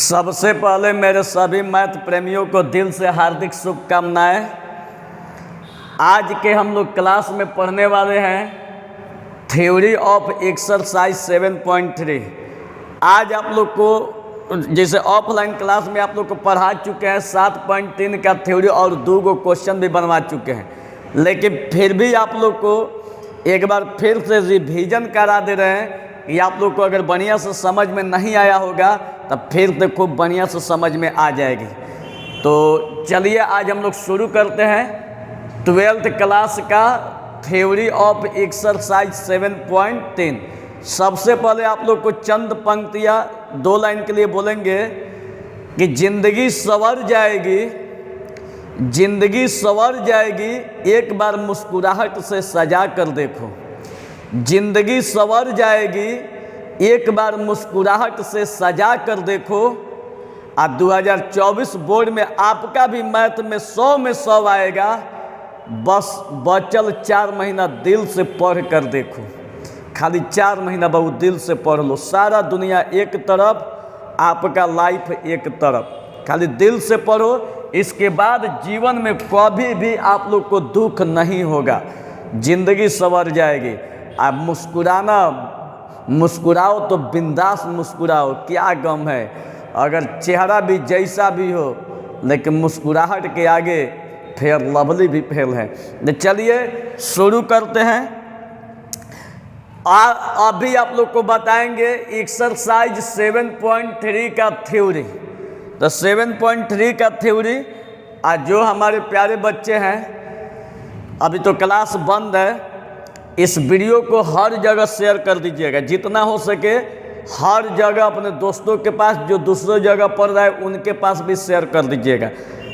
सबसे पहले मेरे सभी मैथ प्रेमियों को दिल से हार्दिक शुभकामनाएं। आज के हम लोग क्लास में पढ़ने वाले हैं थ्योरी ऑफ एक्सरसाइज 7.3। आज आप लोग को जैसे ऑफलाइन क्लास में आप लोग को पढ़ा चुके हैं 7.3 का थ्योरी और 2 गो क्वेश्चन भी बनवा चुके हैं, लेकिन फिर भी आप लोग को एक बार फिर से रिवीजन करा दे रहे हैं कि आप लोग को अगर बढ़िया से समझ में नहीं आया होगा तब फिर से खूब बढ़िया से समझ में आ जाएगी। तो चलिए आज हम लोग शुरू करते हैं 12th क्लास का थ्योरी ऑफ एक्सरसाइज 7.3। सबसे पहले आप लोग को चंद पंक्तियाँ 2 लाइन के लिए बोलेंगे कि जिंदगी संवर जाएगी, जिंदगी संवर जाएगी, एक बार मुस्कुराहट से सजा कर देखो। जिंदगी संवर जाएगी, एक बार मुस्कुराहट से सजा कर देखो। आज 2024 बोर्ड में आपका भी मैथ में 100 में 100 आएगा। बस बचल 4 महीना दिल से पढ़ कर देखो। खाली 4 महीना बहुत दिल से पढ़ लो। सारा दुनिया एक तरफ, आपका लाइफ एक तरफ। खाली दिल से पढ़ो, इसके बाद जीवन में कभी भी आप लोग को दुख नहीं होगा। जिंदगी संवर जाएगी। आप मुस्कुराओ तो बिंदास मुस्कुराओ, क्या गम है। अगर चेहरा भी जैसा भी हो, लेकिन मुस्कुराहट के आगे फेयर लवली भी फेल है। तो चलिए शुरू करते हैं। अभी आप लोग को बताएंगे एक्सरसाइज 7.3 का थ्योरी। तो 7.3 का थ्योरी आज जो हमारे प्यारे बच्चे हैं, अभी तो क्लास बंद है, इस वीडियो को हर जगह शेयर कर दीजिएगा, जितना हो सके हर जगह अपने दोस्तों के पास, जो दूसरों जगह पढ़ रहा है उनके पास भी शेयर कर दीजिएगा।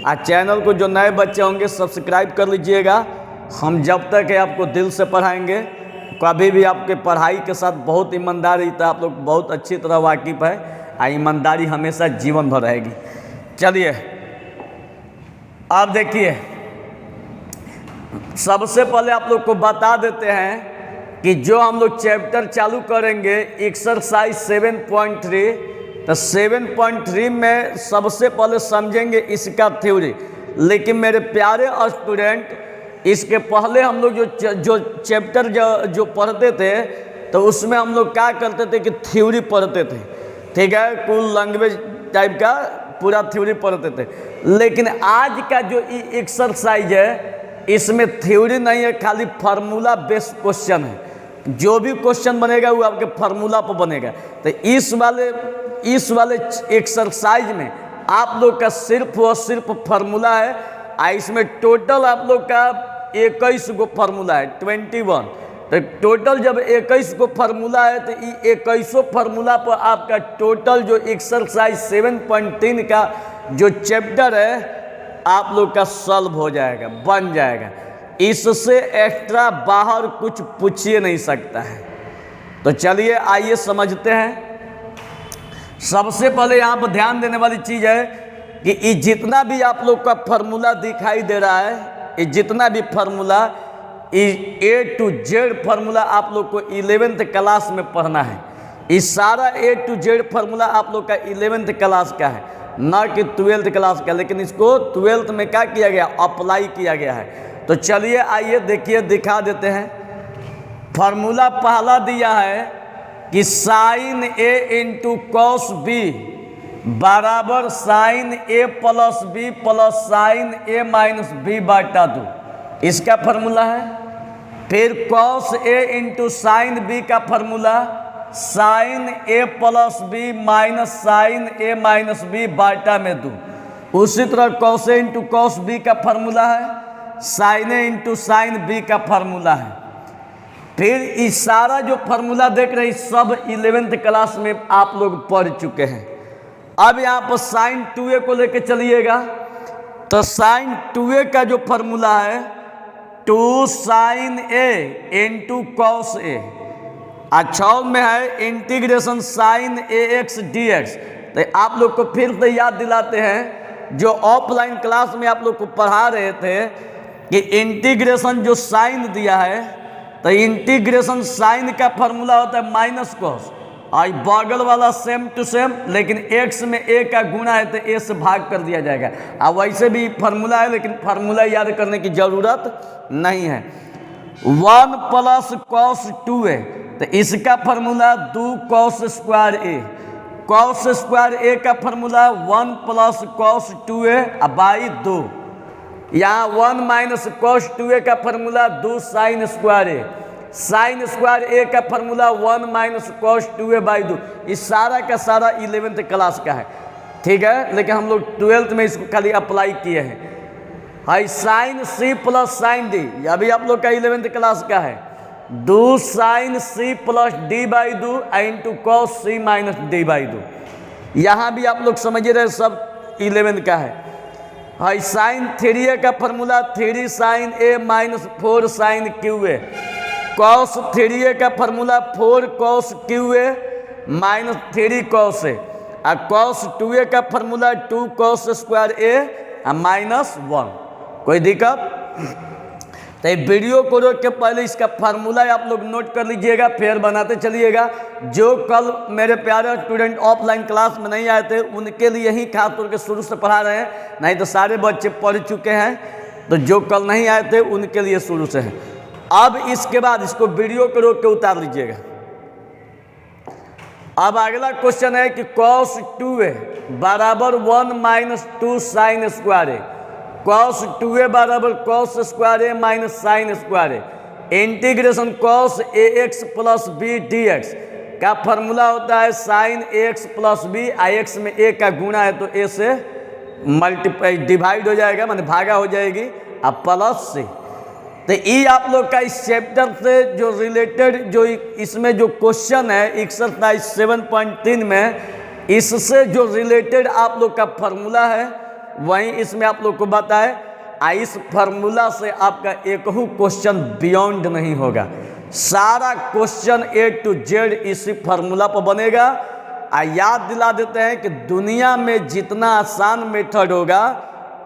आज चैनल को जो नए बच्चे होंगे सब्सक्राइब कर लीजिएगा। हम जब तक है आपको दिल से पढ़ाएंगे, कभी भी आपके पढ़ाई के साथ बहुत ईमानदारी, तो आप लोग बहुत अच्छी तरह वाकिफ़ है। ईमानदारी हमेशा जीवन भर रहेगी। चलिए आप देखिए, सबसे पहले आप लोग को बता देते हैं कि जो हम लोग चैप्टर चालू करेंगे एक्सरसाइज 7.3, तो 7.3 में सबसे पहले समझेंगे इसका थ्योरी। लेकिन मेरे प्यारे स्टूडेंट, इसके पहले हम लोग जो चैप्टर जो पढ़ते थे, तो उसमें हम लोग क्या करते थे कि थ्योरी पढ़ते थे, ठीक है, कुल लैंग्वेज टाइप का पूरा थ्योरी पढ़ते थे। लेकिन आज का जो एक्सरसाइज है, इसमें थ्योरी नहीं है, खाली फार्मूला बेस्ड क्वेश्चन है। जो भी क्वेश्चन बनेगा वो आपके फार्मूला पर बनेगा। तो इस वाले एक्सरसाइज में आप लोग का सिर्फ और सिर्फ फार्मूला है। इसमें टोटल आप लोग का 21 गो फार्मूला है, 21। तो टोटल जब 21 गो फार्मूला है, तो ये 21 फार्मूला पर आपका टोटल जो एक्सरसाइज 7.3 का जो चैप्टर है आप लोग का सॉल्व हो जाएगा, बन जाएगा। इससे एक्स्ट्रा बाहर कुछ पूछिए नहीं सकता है। तो चलिए आइए समझते हैं। सबसे पहले यहाँ पर ध्यान देने वाली चीज़ है कि ये जितना भी आप लोग का फार्मूला दिखाई दे रहा है, ये जितना भी formula, A to Z formula आप लोग को 11th क्लास में पढ़ना है। ये सारा A to Z फार्मूला आप लोग का 11th क्लास का है, ना कि 12th क्लास का। लेकिन इसको 12th में क्या किया गया, अप्लाई किया गया है। तो चलिए आइए देखिए, दिखा देते हैं। फार्मूला पहला दिया है कि sine A into cos B बराबर sine A plus B plus sine A minus B बटा 2, इसका फार्मूला है। फिर cos A into sine B का formula sine A plus B minus sine A minus B बाटा में 2। उसी तरह cos A into cos B का फार्मूला है, sine A into sine B का फार्मूला है। फिर इस सारा जो फार्मूला देख रहे हैं सब 11th क्लास में आप लोग पढ़ चुके हैं। अब यहाँ पर साइन 2A को लेके चलिएगा। तो साइन 2A का जो फार्मूला है 2 sine A into cos A। अच्छा में है इंटीग्रेशन साइन AX dx। तो आप लोग को फिर से याद दिलाते हैं, जो ऑफलाइन क्लास में आप लोग को पढ़ा रहे थे कि इंटीग्रेशन जो साइन दिया है, तो इंटीग्रेशन साइन का फार्मूला होता है माइनस कॉस, और बगल वाला सेम टू सेम, लेकिन x में a का गुणा है तो a से भाग कर दिया जाएगा। अब वैसे भी फार्मूला है, लेकिन फार्मूला याद करने की ज़रूरत नहीं है। 1 प्लस कॉस 2a, तो इसका formula 2 cos square a। Cos square a का formula 1 plus cos 2a by 2। यहाँ 1 माइनस कॉस 2a का formula 2 sine square a। Sine square A का formula 1 minus cos 2a by 2। इस सारा का सारा 11th क्लास का है, ठीक है, लेकिन हम लोग 12th में इसको खाली अप्लाई किए हैं। हाई sine C plus sine D, यह भी आप लोग का 11th क्लास का है। 2 sine C plus D by 2 into cos C minus D by 2। यहाँ भी आप लोग समझ रहे, सब 11th का है। हाई साइन 3a का formula 3 sine A minus 4 sine cube A. Cos 3a का formula 4 cos cube A minus 3 cos A. और कॉस 2a का formula 2 cos square A minus 1। कोई दिक्कत? तो ये वीडियो को रोक के पहले इसका फार्मूला आप लोग नोट कर लीजिएगा, फिर बनाते चलिएगा। जो कल मेरे प्यारे स्टूडेंट ऑफलाइन क्लास में नहीं आए थे उनके लिए ही खास तौर के शुरू से पढ़ा रहे हैं, नहीं तो सारे बच्चे पढ़ चुके हैं। तो जो कल नहीं आए थे उनके लिए शुरू से है। अब इसके बाद इसको वीडियो को रोक के उतार लीजिएगा। अब अगला क्वेश्चन है कि कॉस 2a बराबर 1 minus 2 sine square A. Cos 2a बराबर cos square A minus sine square A. Integration cos ax plus B D X का फॉर्मूला होता है sine ax plus B. x में a का गुणा है तो a से मल्टीप्लाई डिवाइड हो जाएगा, माने भागा हो जाएगी, अब प्लस से। तो ये आप लोग का इस चैप्टर से जो रिलेटेड जो इसमें जो क्वेश्चन है एक्सरसाइज 7.3 में, इससे जो रिलेटेड आप लोग का फार्मूला है वहीं इसमें आप लोग को बताए। इस फार्मूला से आपका एक ही क्वेश्चन बियॉन्ड नहीं होगा, सारा क्वेश्चन A to Z इसी फार्मूला पर बनेगा। याद दिला देते हैं कि दुनिया में जितना आसान मेथड होगा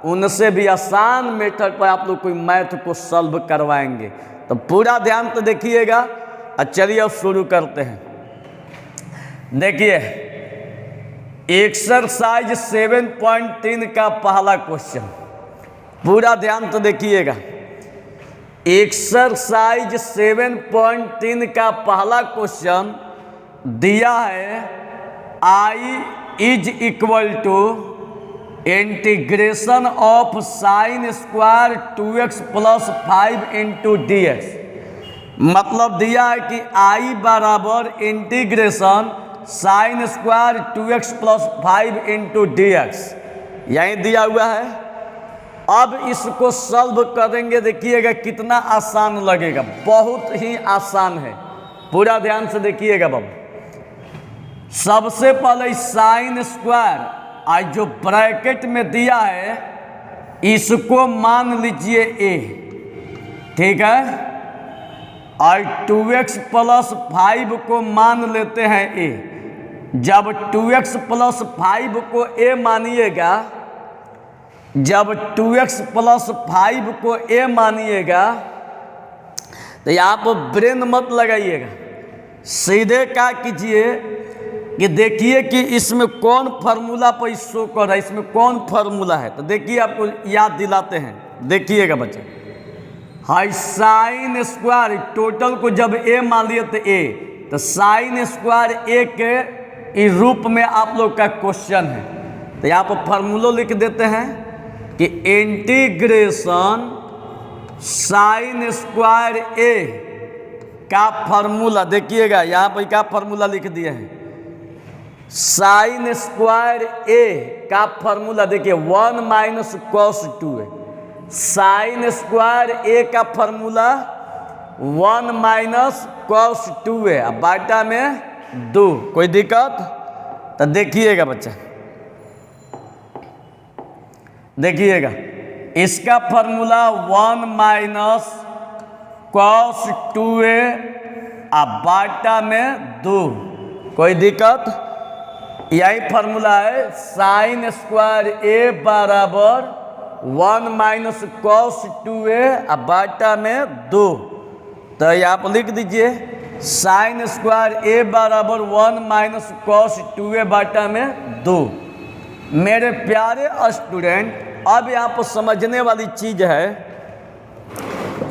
उनसे भी आसान मेथड पर आप लोग कोई मैथ को सॉल्व करवाएंगे। तो पूरा ध्यान तो देखिएगा। चलिए अब शुरू करते हैं। देखिए एक्सरसाइज 7.3 का पहला क्वेश्चन, पूरा ध्यान तो देखिएगा। एक्सरसाइज 7.3 का पहला क्वेश्चन दिया है I is equal to integration of sine square 2x plus 5 into D X. मतलब दिया है कि I बराबर integration sine square 2x plus 5 into D X, यही दिया हुआ है। अब इसको सॉल्व करेंगे, देखिएगा कितना आसान लगेगा, बहुत ही आसान है। पूरा ध्यान से देखिएगा बाबू। सबसे पहले साइन स्क्वायर आज जो ब्रैकेट में दिया है इसको मान लीजिए a, ठीक है, और 2x प्लस 5 को मान लेते हैं a। जब 2x प्लस 5 को a मानिएगा, जब 2x प्लस 5 को a मानिएगा तो यहाँ पर ब्रेन मत लगाइएगा, सीधे क्या कीजिए कि देखिए कि इसमें कौन फार्मूला पर शो कर रहा है, इसमें कौन फार्मूला है। तो देखिए आपको याद दिलाते हैं, देखिएगा बच्चे। हाई साइन स्क्वायर टोटल को जब a मान लिए तो a, तो साइन स्क्वायर a के रूप में आप लोग का क्वेश्चन है। तो यहाँ पर फार्मूला लिख देते हैं कि इंटीग्रेशन साइन स्क्वायर a का फार्मूला, देखिएगा यहाँ पर क्या फार्मूला लिख दिए हैं। साइन स्क्वायर a का फार्मूला देखिए 1 minus cos 2a। Sign square a का फार्मूला 1 माइनस कॉस 2a, अब बाटा में 2। कोई दिक्कत? तो देखिएगा बच्चा, देखिएगा इसका फार्मूला 1 माइनस कॉस 2a अब बाटा में 2। कोई दिक्कत? यही फार्मूला है साइन स्क्वायर a बराबर 1 माइनस कॉस 2a अब बाटा में 2। तो यहाँ पर लिख दीजिए साइन स्क्वायर ए बराबर 1 माइनस कॉस 2a बटा में 2। मेरे प्यारे स्टूडेंट, अब यहाँ पर समझने वाली चीज़ है,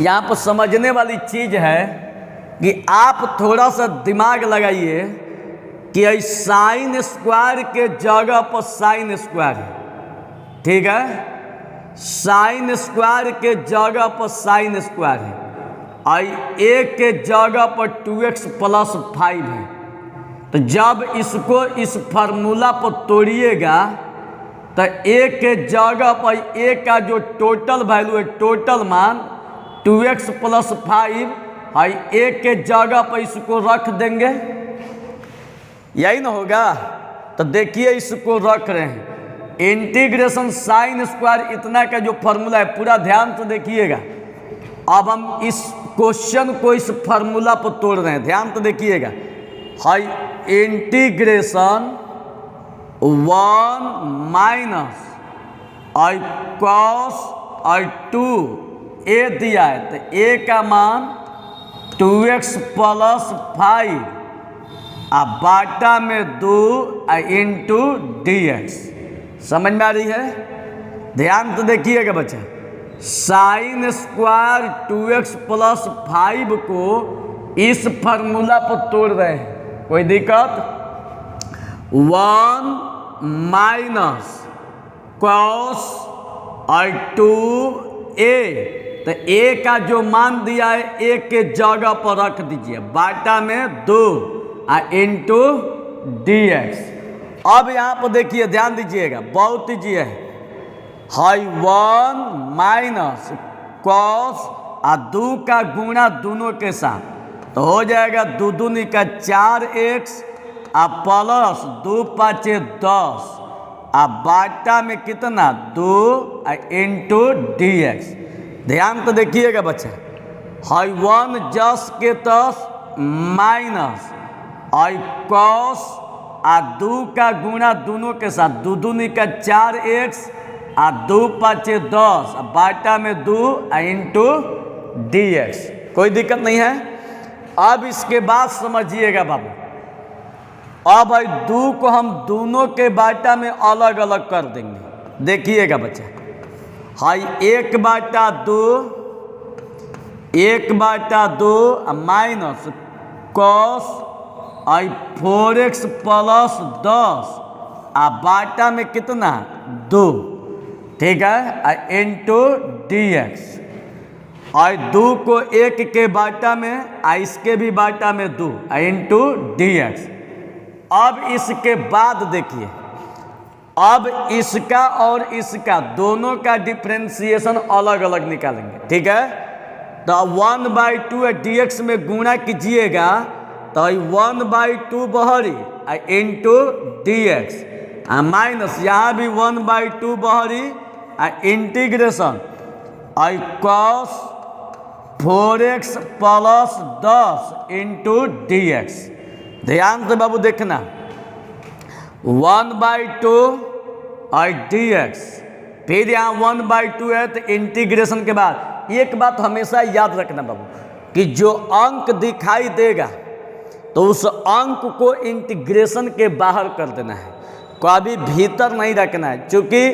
यहाँ पर समझने वाली चीज़ है कि आप थोड़ा सा दिमाग लगाइए कि साइन स्क्वायर के जगह पर साइन स्क्वायर है, ठीक है। साइन स्क्वायर के जगह पर साइन स्क्वायर है और ए के जगह पर 2x प्लस 5 है। तो जब इसको इस फार्मूला पर तोड़िएगा तो ए के जगह पर ए का जो टोटल वैल्यू है, टोटल मान 2x प्लस 5 और ए के जगह पर इसको रख देंगे, यही ना होगा। तो देखिए इसको रख रहे हैं, इंटीग्रेशन साइन स्क्वायर इतना का जो फॉर्मूला है, पूरा ध्यान से देखिएगा। अब हम इस क्वेश्चन को इस फार्मूला पर तोड़ रहे हैं, ध्यान तो देखिएगा। High integration 1 minus I cos आई 2 ए दिया है, तो ए का मान 2x प्लस 5 अब बाटा में 2 इंटू dx। समझ में आ रही है? ध्यान तो देखिएगा बच्चा। साइन स्क्वायर 2x प्लस 5 को इस फार्मूला पर तोड़ रहे हैं, कोई दिक्कत? 1 माइनस कॉस और 2a, तो a का जो मान दिया है a के जगह पर रख दीजिए, बाटा में 2 इंटू dx। अब यहाँ पर देखिए, ध्यान दीजिएगा, बहुत ईजी है। हाई 1 माइनस कॉस और 2 का गुणा दोनों के साथ, तो हो जाएगा 2 दूनी का 4x और प्लस 2 पाँचे 10 और बाटा में कितना 2 इंटू dx। ध्यान तो देखिएगा बच्चा। हाई 1 जस के 10 माइनस आई कॉस और 2 का गुणा दोनों के साथ, 2 दूनी का 4x और 2 पाँचे 10 बाटा में 2 इंटू dx। कोई दिक्कत नहीं है। अब इसके बाद समझिएगा बाबू, अब भाई 2 को हम दोनों के बाटा में अलग अलग कर देंगे। देखिएगा बच्चा, हाई 1 बाटा 2 माइनस कॉस आई 4x प्लस 10 बाटा में कितना 2, ठीक है, इंटू dx। और 2 को 1 के बाटा में इसके भी बाटा में 2 इंटू dx। अब इसके बाद देखिए, अब इसका और इसका दोनों का डिफ्रेंसिएशन अलग अलग निकालेंगे, ठीक है। तो 1/2 dx में गुणा कीजिएगा तो 1/2 बहरी इंटू dx माइनस यहाँ भी 1/2 बहरी इंटीग्रेशन आई cos 4x plus 10 into dx। ध्यान से बाबू देखना, 1/2 और dx, फिर यहाँ 1/2 है तो इंटीग्रेशन के बाद एक बात हमेशा याद रखना बाबू कि जो अंक दिखाई देगा तो उस अंक को इंटीग्रेशन के बाहर कर देना है, कभी भीतर नहीं रखना है। क्योंकि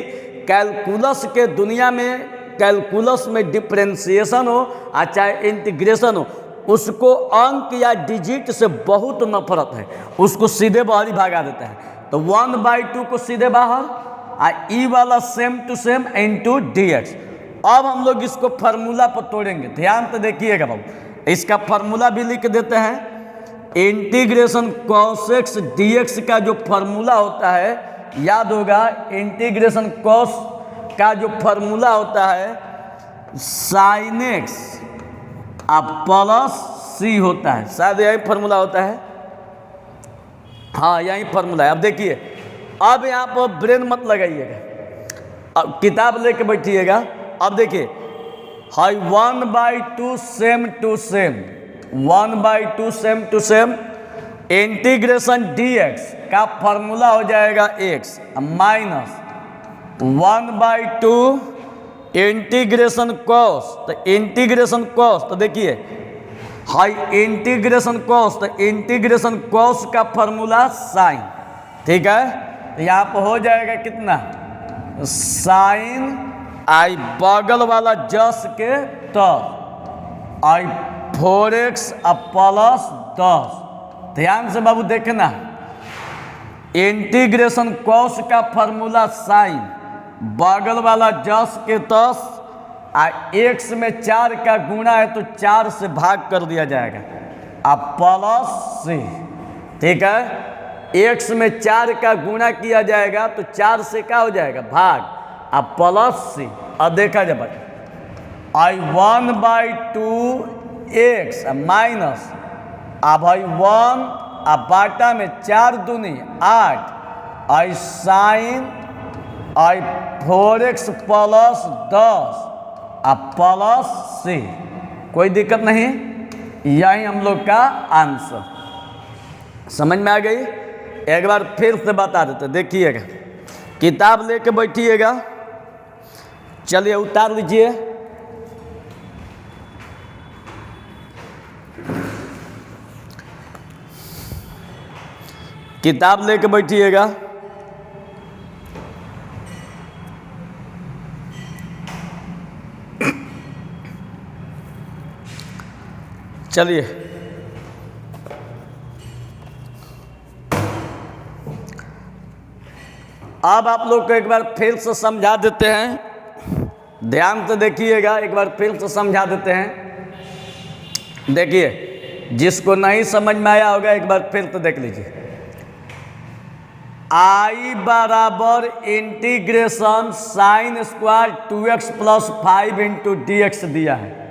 कैलकुलस के दुनिया में, कैलकुलस में डिफ्रेंसिएशन हो या चाहे इंटीग्रेशन हो, उसको अंक या डिजिट से बहुत नफरत है, उसको सीधे बाहर ही भगा देता है। तो 1/2 को सीधे बाहर और ई वाला same to same into dx। अब हम लोग इसको फार्मूला पर तोड़ेंगे, ध्यान तो देखिएगा बाबू। इसका फार्मूला भी लिख देते हैं। इंटीग्रेशन cos x dx का जो फार्मूला होता है, याद होगा, इंटीग्रेशन cos का जो फार्मूला होता है sin x अब प्लस c होता है, शायद यही फार्मूला होता है, हाँ यही फार्मूला है। अब देखिए, अब यहाँ पर ब्रेन मत लगाइएगा, अब किताब लेके बैठिएगा। अब देखिए, हाई 1/2 same to same, 1/2 same to same integration dx का फार्मूला हो जाएगा x माइनस 1/2 इंटीग्रेशन cos। तो इंटीग्रेशन cos, तो देखिए हाई इंटीग्रेशन कॉस, तो इंटीग्रेशन कॉस का फॉर्मूला साइन, ठीक है। तो यहाँ पर हो जाएगा कितना, साइन आई बगल वाला जस के 10 आई 4x प्लस 10। ध्यान से बाबू देखना, इंटीग्रेशन कॉस का फॉर्मूला साइन बगल वाला जस के 10 x में 4 का गुणा है तो 4 से भाग कर दिया जाएगा प्लस c, ठीक है। x में 4 का गुणा किया जाएगा तो 4 से क्या हो जाएगा भाग प्लस c। अब देखा जाए आई 1/2x माइनस भाई 1 बाटा में 4 दूनी 8 आई साइन आई 4x प्लस 10 प्लस c। कोई दिक्कत नहीं, यही हम लोग का आंसर। समझ में आ गई। एक बार फिर से बता देते, देखिएगा किताब लेके बैठिएगा, चलिए उतार लीजिए। किताब लेके बैठिएगा। चलिए अब आप लोग को एक बार फिर से समझा देते हैं, ध्यान से देखिएगा, एक बार फिर से समझा देते हैं। देखिए जिसको नहीं समझ में आया होगा एक बार फिर से देख लीजिए। आई बराबर integration sine square 2x plus 5 into D दिया है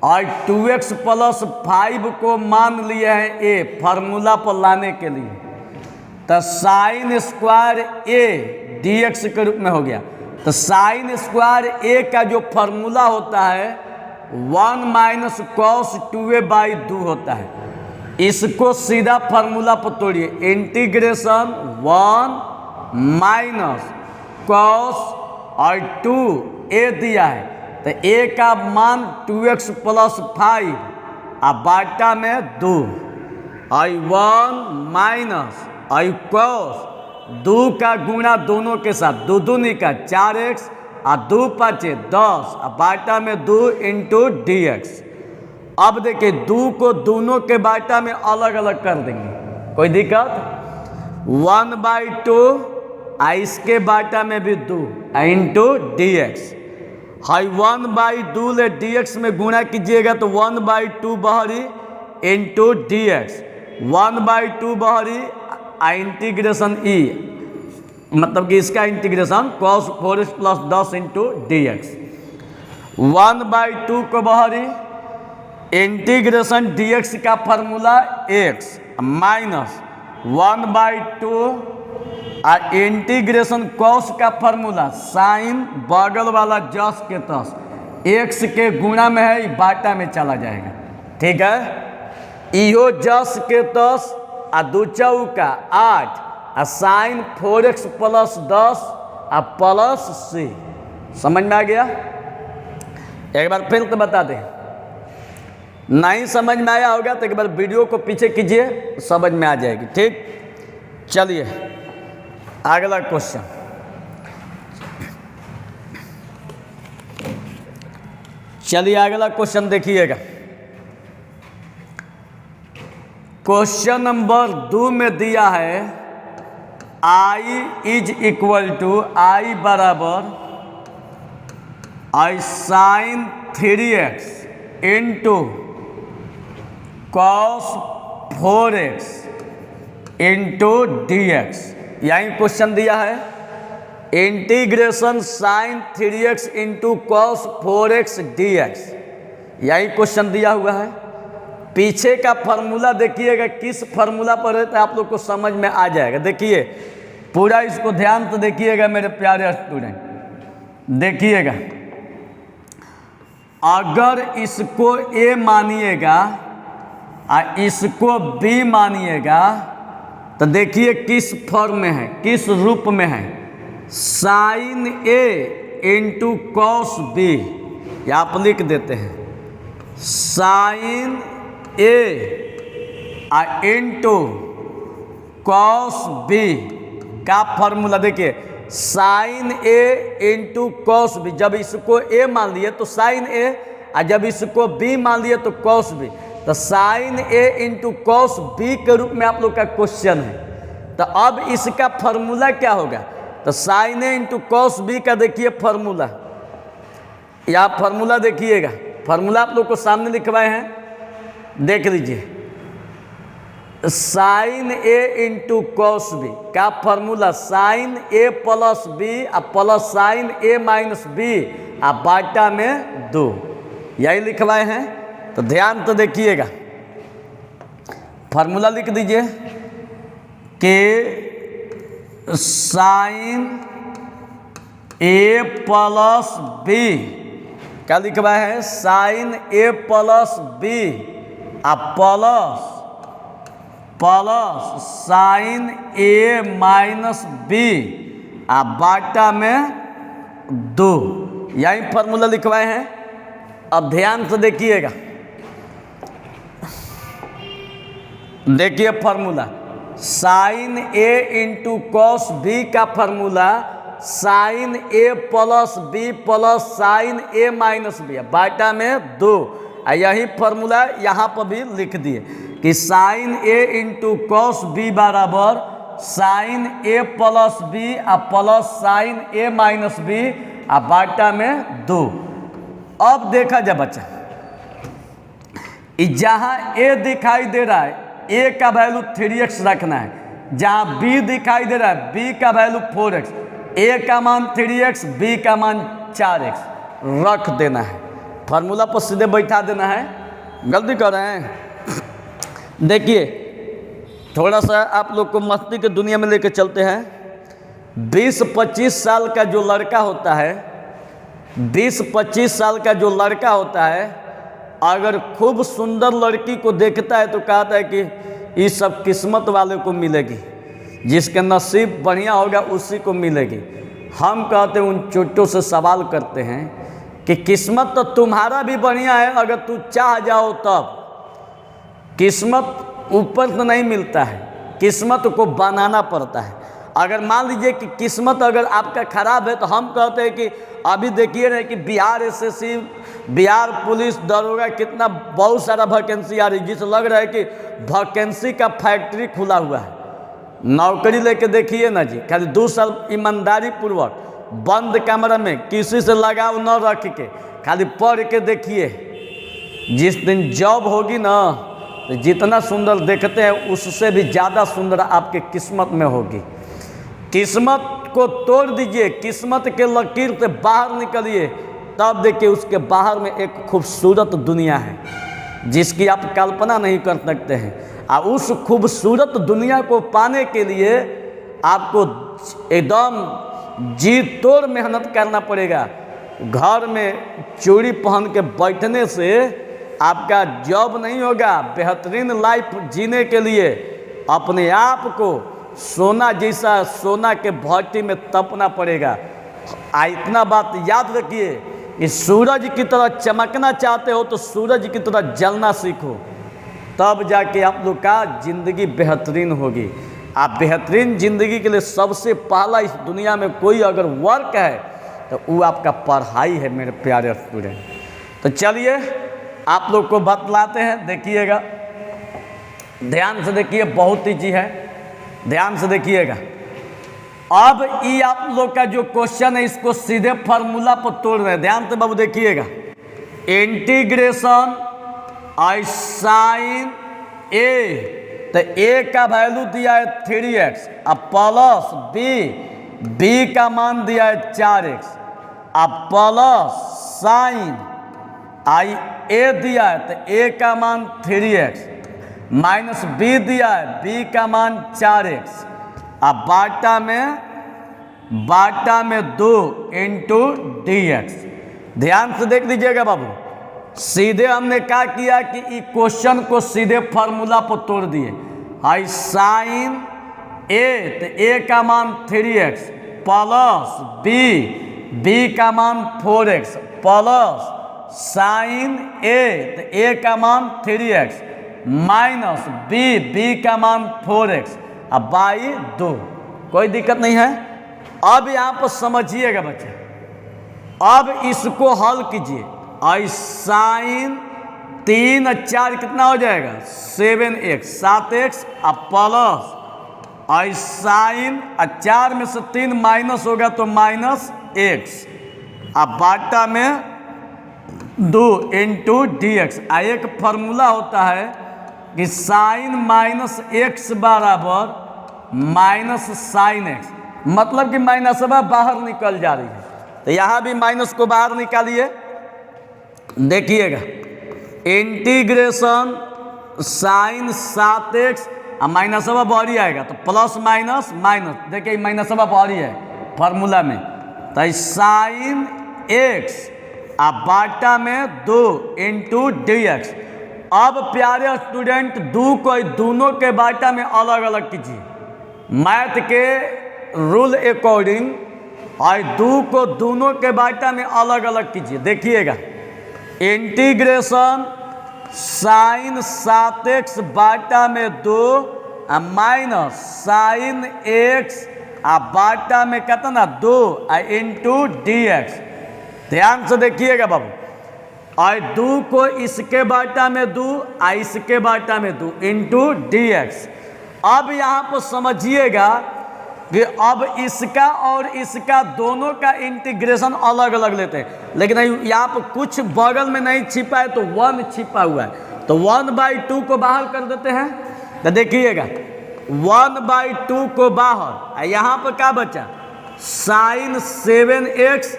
और 2x प्लस 5 को मान लिया है a फार्मूला पर लाने के लिए, तो साइन स्क्वायर a dx के रूप में हो गया। तो साइन स्क्वायर a का जो फार्मूला होता है 1 माइनस कॉस 2a/2 होता है। इसको सीधा फार्मूला पर तोड़िए, इंटीग्रेशन 1 माइनस कॉस और 2a दिया है, तो a का मान 2x प्लस 5 बाटा में 2 आई 1 माइनस आई कॉस 2 का गुणा दोनों के साथ 2 दूनी का 4x 2 5 10 बाटा में 2 इंटू डी एक्स। अब देखिए 2 को दोनों के बाटा में अलग अलग कर देंगे, कोई दिक्कत। 1/2 इसके बाटा में भी 2 इंटू डी एक्स। हाई 1/2 ले dx में गुणा कीजिएगा तो 1/2 बहरी इंटू डी एक्स, 1/2 बहरी इंटीग्रेशन e, मतलब कि इसका integration cos 4x plus 10 into D X. 1/2 को बहरी इंटीग्रेशन dx का formula x minus 1/2 integration cos का फार्मूला साइन बगल वाला जस के तस x के गुणा में है, बाटा में चला जाएगा, ठीक है। इहो जस के तस 2 चौका 8 sign 4x plus 10 plus c। समझ में आ गया। एक बार फिर तो बता दें, नहीं समझ में आया होगा तो एक बार वीडियो को पीछे कीजिए, समझ में आ जाएगी, ठीक। चलिए अगला क्वेश्चन। चलिए अगला क्वेश्चन देखिएगा। क्वेश्चन नंबर 2 में दिया है i is equal to i बराबर I sine 3x into cos 4x into D X. यही क्वेश्चन दिया है, integration sine 3x into cos 4x dx। यही क्वेश्चन दिया हुआ है। पीछे का फार्मूला देखिएगा, किस फार्मूला पर है तो आप लोग को समझ में आ जाएगा। देखिए पूरा इसको ध्यान से देखिएगा मेरे प्यारे स्टूडेंट, देखिएगा। अगर इसको a मानिएगा और इसको b मानिएगा तो देखिए किस फॉर्म में है, किस रूप में है। Sine a into cos b, आप लिख देते हैं sine A into cos B का फॉर्मूला देखिए, sine A into cos B. जब इसको ए मान लिए तो साइन ए, और जब इसको बी मान लिए तो कॉस बी। तो sign A into cos B के रूप में आप लोग का क्वेश्चन है। तो अब इसका फॉर्मूला क्या होगा? तो sign A into cos B का देखिए फॉर्मूला, या फॉर्मूला देखिएगा, फॉर्मूला आप लोग को सामने लिखवाए हैं, देख लीजिए। Sign A into cos B का formula sign A plus B plus sign A minus B बाटा में 2, यही लिखवाए हैं। तो ध्यान तो देखिएगा, फॉर्मूला लिख दीजिए कि साइन ए प्लस बी क्या लिखवाए है? Sign A plus B plus sign A minus B बाटा में 2, यही फॉर्मूला लिखवाए हैं। अब ध्यान से देखिएगा, देखिए formula sine A into cos B का formula sign A plus B plus sign A minus B बाटा में 2, यही फॉर्मूला यहाँ पर भी लिख दिए कि sign A into cos B बराबर sign A plus B plus sign A minus B बाटा में 2। अब देखा जाए बच्चा, जहाँ ए दिखाई दे रहा है ए का वैल्यू 3x रखना है, जहाँ बी दिखाई दे रहा है बी का वैल्यू 4x, ए का मान 3x बी का मान 4x रख देना है, फार्मूला पर सीधे बैठा देना है। गलती कर रहे हैं। देखिए थोड़ा सा आप लोग को मस्ती के दुनिया में लेके चलते हैं। 20-25 साल का जो लड़का होता है, 20-25 साल का जो लड़का होता है, अगर खूब सुंदर लड़की को देखता है तो कहता है कि ये सब किस्मत वाले को मिलेगी, जिसका नसीब बढ़िया होगा उसी को मिलेगी। हम कहते हैं, उन चोटों से सवाल करते हैं कि किस्मत तो तुम्हारा भी बढ़िया है, अगर तू चाह जाओ तब। किस्मत ऊपर से नहीं मिलता है, किस्मत को बनाना पड़ता है। अगर मान लीजिए कि किस्मत अगर आपका खराब है तो हम कहते हैं कि अभी देखिए ना कि बिहार एसएससी, बिहार पुलिस दरोगा, कितना बहुत सारा वैकेंसी आ रही, जिससे लग रहा है कि वैकेंसी का फैक्ट्री खुला हुआ है। नौकरी लेके देखिए ना जी, खाली 2 साल ईमानदारी पूर्वक बंद कमरा में किसी से लगाव न रख के खाली पढ़ के देखिए, जिस दिन जॉब होगी ना तो जितना सुंदर देखते हैं उससे भी ज़्यादा सुंदर आपके किस्मत में होगी। किस्मत को तोड़ दीजिए, किस्मत के लकीर से बाहर निकलिए, तब देखिए उसके बाहर में एक खूबसूरत दुनिया है जिसकी आप कल्पना नहीं कर सकते हैं। और उस खूबसूरत दुनिया को पाने के लिए आपको एकदम जी तोड़ मेहनत करना पड़ेगा। घर में चूड़ी पहन के बैठने से आपका जॉब नहीं होगा। बेहतरीन लाइफ जीने के लिए अपने आप को सोना जैसा सोना के भट्टी में तपना पड़ेगा। इतना बात याद रखिए कि सूरज की तरह चमकना चाहते हो तो सूरज की तरह जलना सीखो, तब जाके आप लोग का ज़िंदगी बेहतरीन होगी। आप बेहतरीन ज़िंदगी के लिए सबसे पहला इस दुनिया में कोई अगर वर्क है तो वो आपका पढ़ाई है मेरे प्यारे स्टूडेंट। तो चलिए आप लोग को बतलाते हैं, देखिएगा ध्यान से देखिए, बहुत ही चीज़ है, ध्यान से देखिएगा। अब ये आप लोग का जो क्वेश्चन है इसको सीधे फार्मूला पर तोड़ रहे हैं, ध्यान से बाबू देखिएगा। इंटीग्रेशन आई साइन ए, तो ए का वैल्यू दिया है 3x, अब प्लस बी का मान दिया है 4x, अब प्लस साइन आई ए दिया है तो ए का मान 3x माइनस बी दिया है, बी का मान 4x, अब बाटा में 2 इंटू dx। ध्यान से देख लीजिएगा बाबू, सीधे हमने क्या किया कि इस क्वेश्चन को सीधे फार्मूला पर तोड़ दिए। आई साइन ए, तो ए का मान 3x प्लस बी का मान 4x प्लस साइन ए, तो ए का मान 3x माइनस बी का मान 4x अब बाई 2, कोई दिक्कत नहीं है। अब यहाँ पर समझिएगा बच्चे, अब इसको हल कीजिए। आई साइन 3 और 4 कितना हो जाएगा 7x, 7x अब प्लस आई साइन 4 में से 3 माइनस होगा तो माइनस x अब बाटा में 2 इंटू डी एक्स। एक फार्मूला होता है कि साइन माइनस एक्स बराबर माइनस साइन एक्स, मतलब कि माइनस बाहर निकल जा रही है, तो यहाँ भी माइनस को बाहर निकालिए। देखिएगा इंटीग्रेशन साइन 7x माइनस बाहरी आएगा तो प्लस माइनस माइनस, देखिए माइनस बाहरी है फार्मूला में, तो साइन एक्स अब बाटा में 2 इंटू डी एक्स। अब प्यारे स्टूडेंट 2 को दोनों के बाटा में अलग अलग कीजिए, मैथ के रूल अकॉर्डिंग, और 2 को दोनों के बाटा में अलग अलग कीजिए। देखिएगा इंटीग्रेशन साइन 7x बाटा में 2 माइनस साइन x बाटा में कितना 2 इंटू डी एक्स। ध्यान से देखिएगा बाबू, और 2 को इसके बाटा में 2 इसके बाटा में 2 इंटू डी एक्स। अब यहाँ पर समझिएगा कि अब इसका और इसका दोनों का इंटीग्रेशन अलग अलग लेते हैं, लेकिन यहाँ पर कुछ बगल में नहीं छिपा है तो 1 छिपा हुआ है, तो 1/2 को बाहर कर देते हैं। तो देखिएगा 1/2 को बाहर, यहाँ पर क्या बचा sine 7x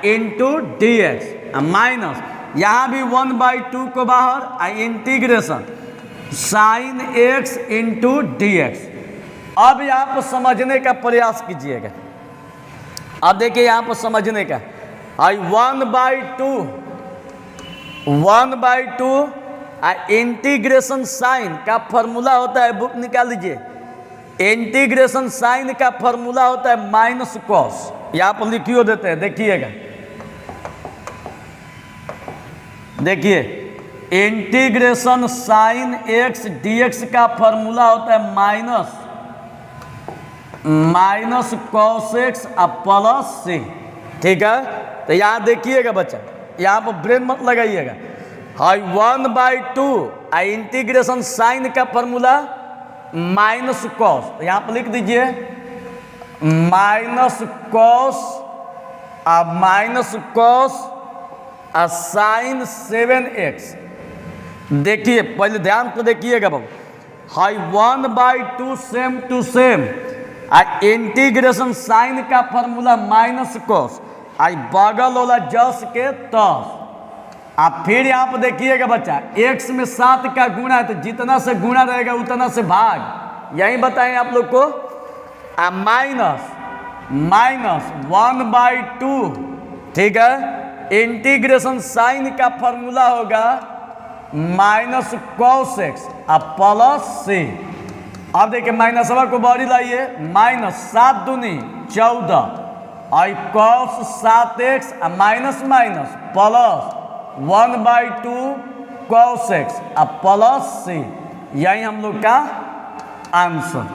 into D X minus, यहाँ भी 1/2 को बाहर integration sine x into D X. अब यहाँ पर समझने का प्रयास कीजिएगा। अब देखिए यहाँ पर समझने का 1/2 इंटीग्रेशन साइन का फॉर्मूला होता है, बुक निकाल लीजिए। इंटीग्रेशन साइन का फॉर्मूला होता है माइनस कॉस, यहाँ पर लिखियो देते हैं। देखिएगा देखिए इंटीग्रेशन साइन x dx का फॉर्मूला होता है माइनस कॉस एक्स प्लस सी, ठीक है। तो यहाँ देखिएगा बच्चा, यहाँ पर ब्रेन मत लगाइएगा। 1/2 इंटीग्रेशन साइन का फॉर्मूला माइनस कॉस, तो यहाँ पर लिख दीजिए माइनस कॉस साइन 7x। देखिए पहले ध्यान तो देखिएगा बाबू, 1/2 same to same integration sine का फॉर्मूला माइनस कॉस बगल वाला जस के तस। आप फिर यहाँ पर देखिएगा बच्चा, x में 7 का गुणा है तो जितना से गुणा रहेगा उतना से भाग, यही बताएं आप लोग को। माइनस 1/2, ठीक है। इंटीग्रेशन साइन का फॉर्मूला होगा माइनस कॉस एक्स प्लस सी। अब देखिए माइनस को बाहरी लाइए, माइनस 7 दूनी 14 cos 7x minus plus 1/2 cos X plus C, यही हम लोग का answer.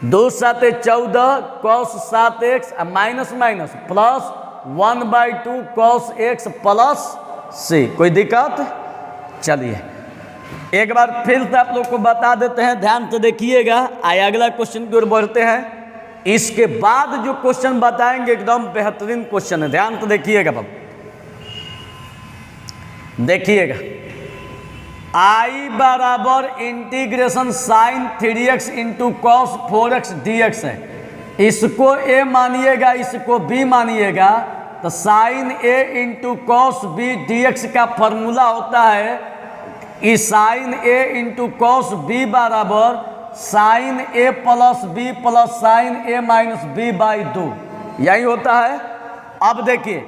2 7 14 cos 7x minus plus 1/2 cos x plus C, कोई दिक्कत? चलिए एक बार फिर से आप लोग को बता देते हैं, ध्यान से देखिएगा। आइए अगला क्वेश्चन की ओर बढ़ते हैं। इसके बाद जो क्वेश्चन बताएंगे एकदम बेहतरीन क्वेश्चन है, ध्यान से देखिएगा बाबू। देखिएगा आई बराबर integration sine 3x into cos 4x dx है। इसको a मानिएगा, इसको b मानिएगा, तो sine a into cos b dx का फॉर्मूला होता है कि sine a into cos b बराबर sine a plus b plus sine a minus b/2, यही होता है। अब देखिए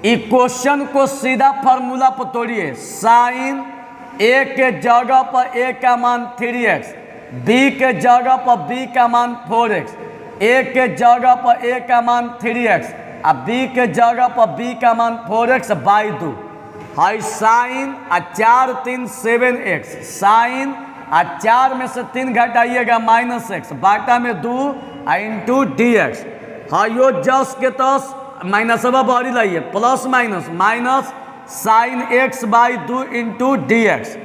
इस क्वेश्चन को सीधा फॉर्मूला पर तोड़िए। साइन a के जगह पर a का मान 3x, b के जगह पर b का मान 4x, a के जगह पर a का मान 3x और b के जगह पर b का मान 4x/2। High sign 4 3 7 x, sign 4 में से 3 घटाइएगा -x, बाटा में 2 इंटू डी एक्स। हाँ यो जस के तस माइनस बढ़ी लाइए, plus minus sine x by 2 into D X.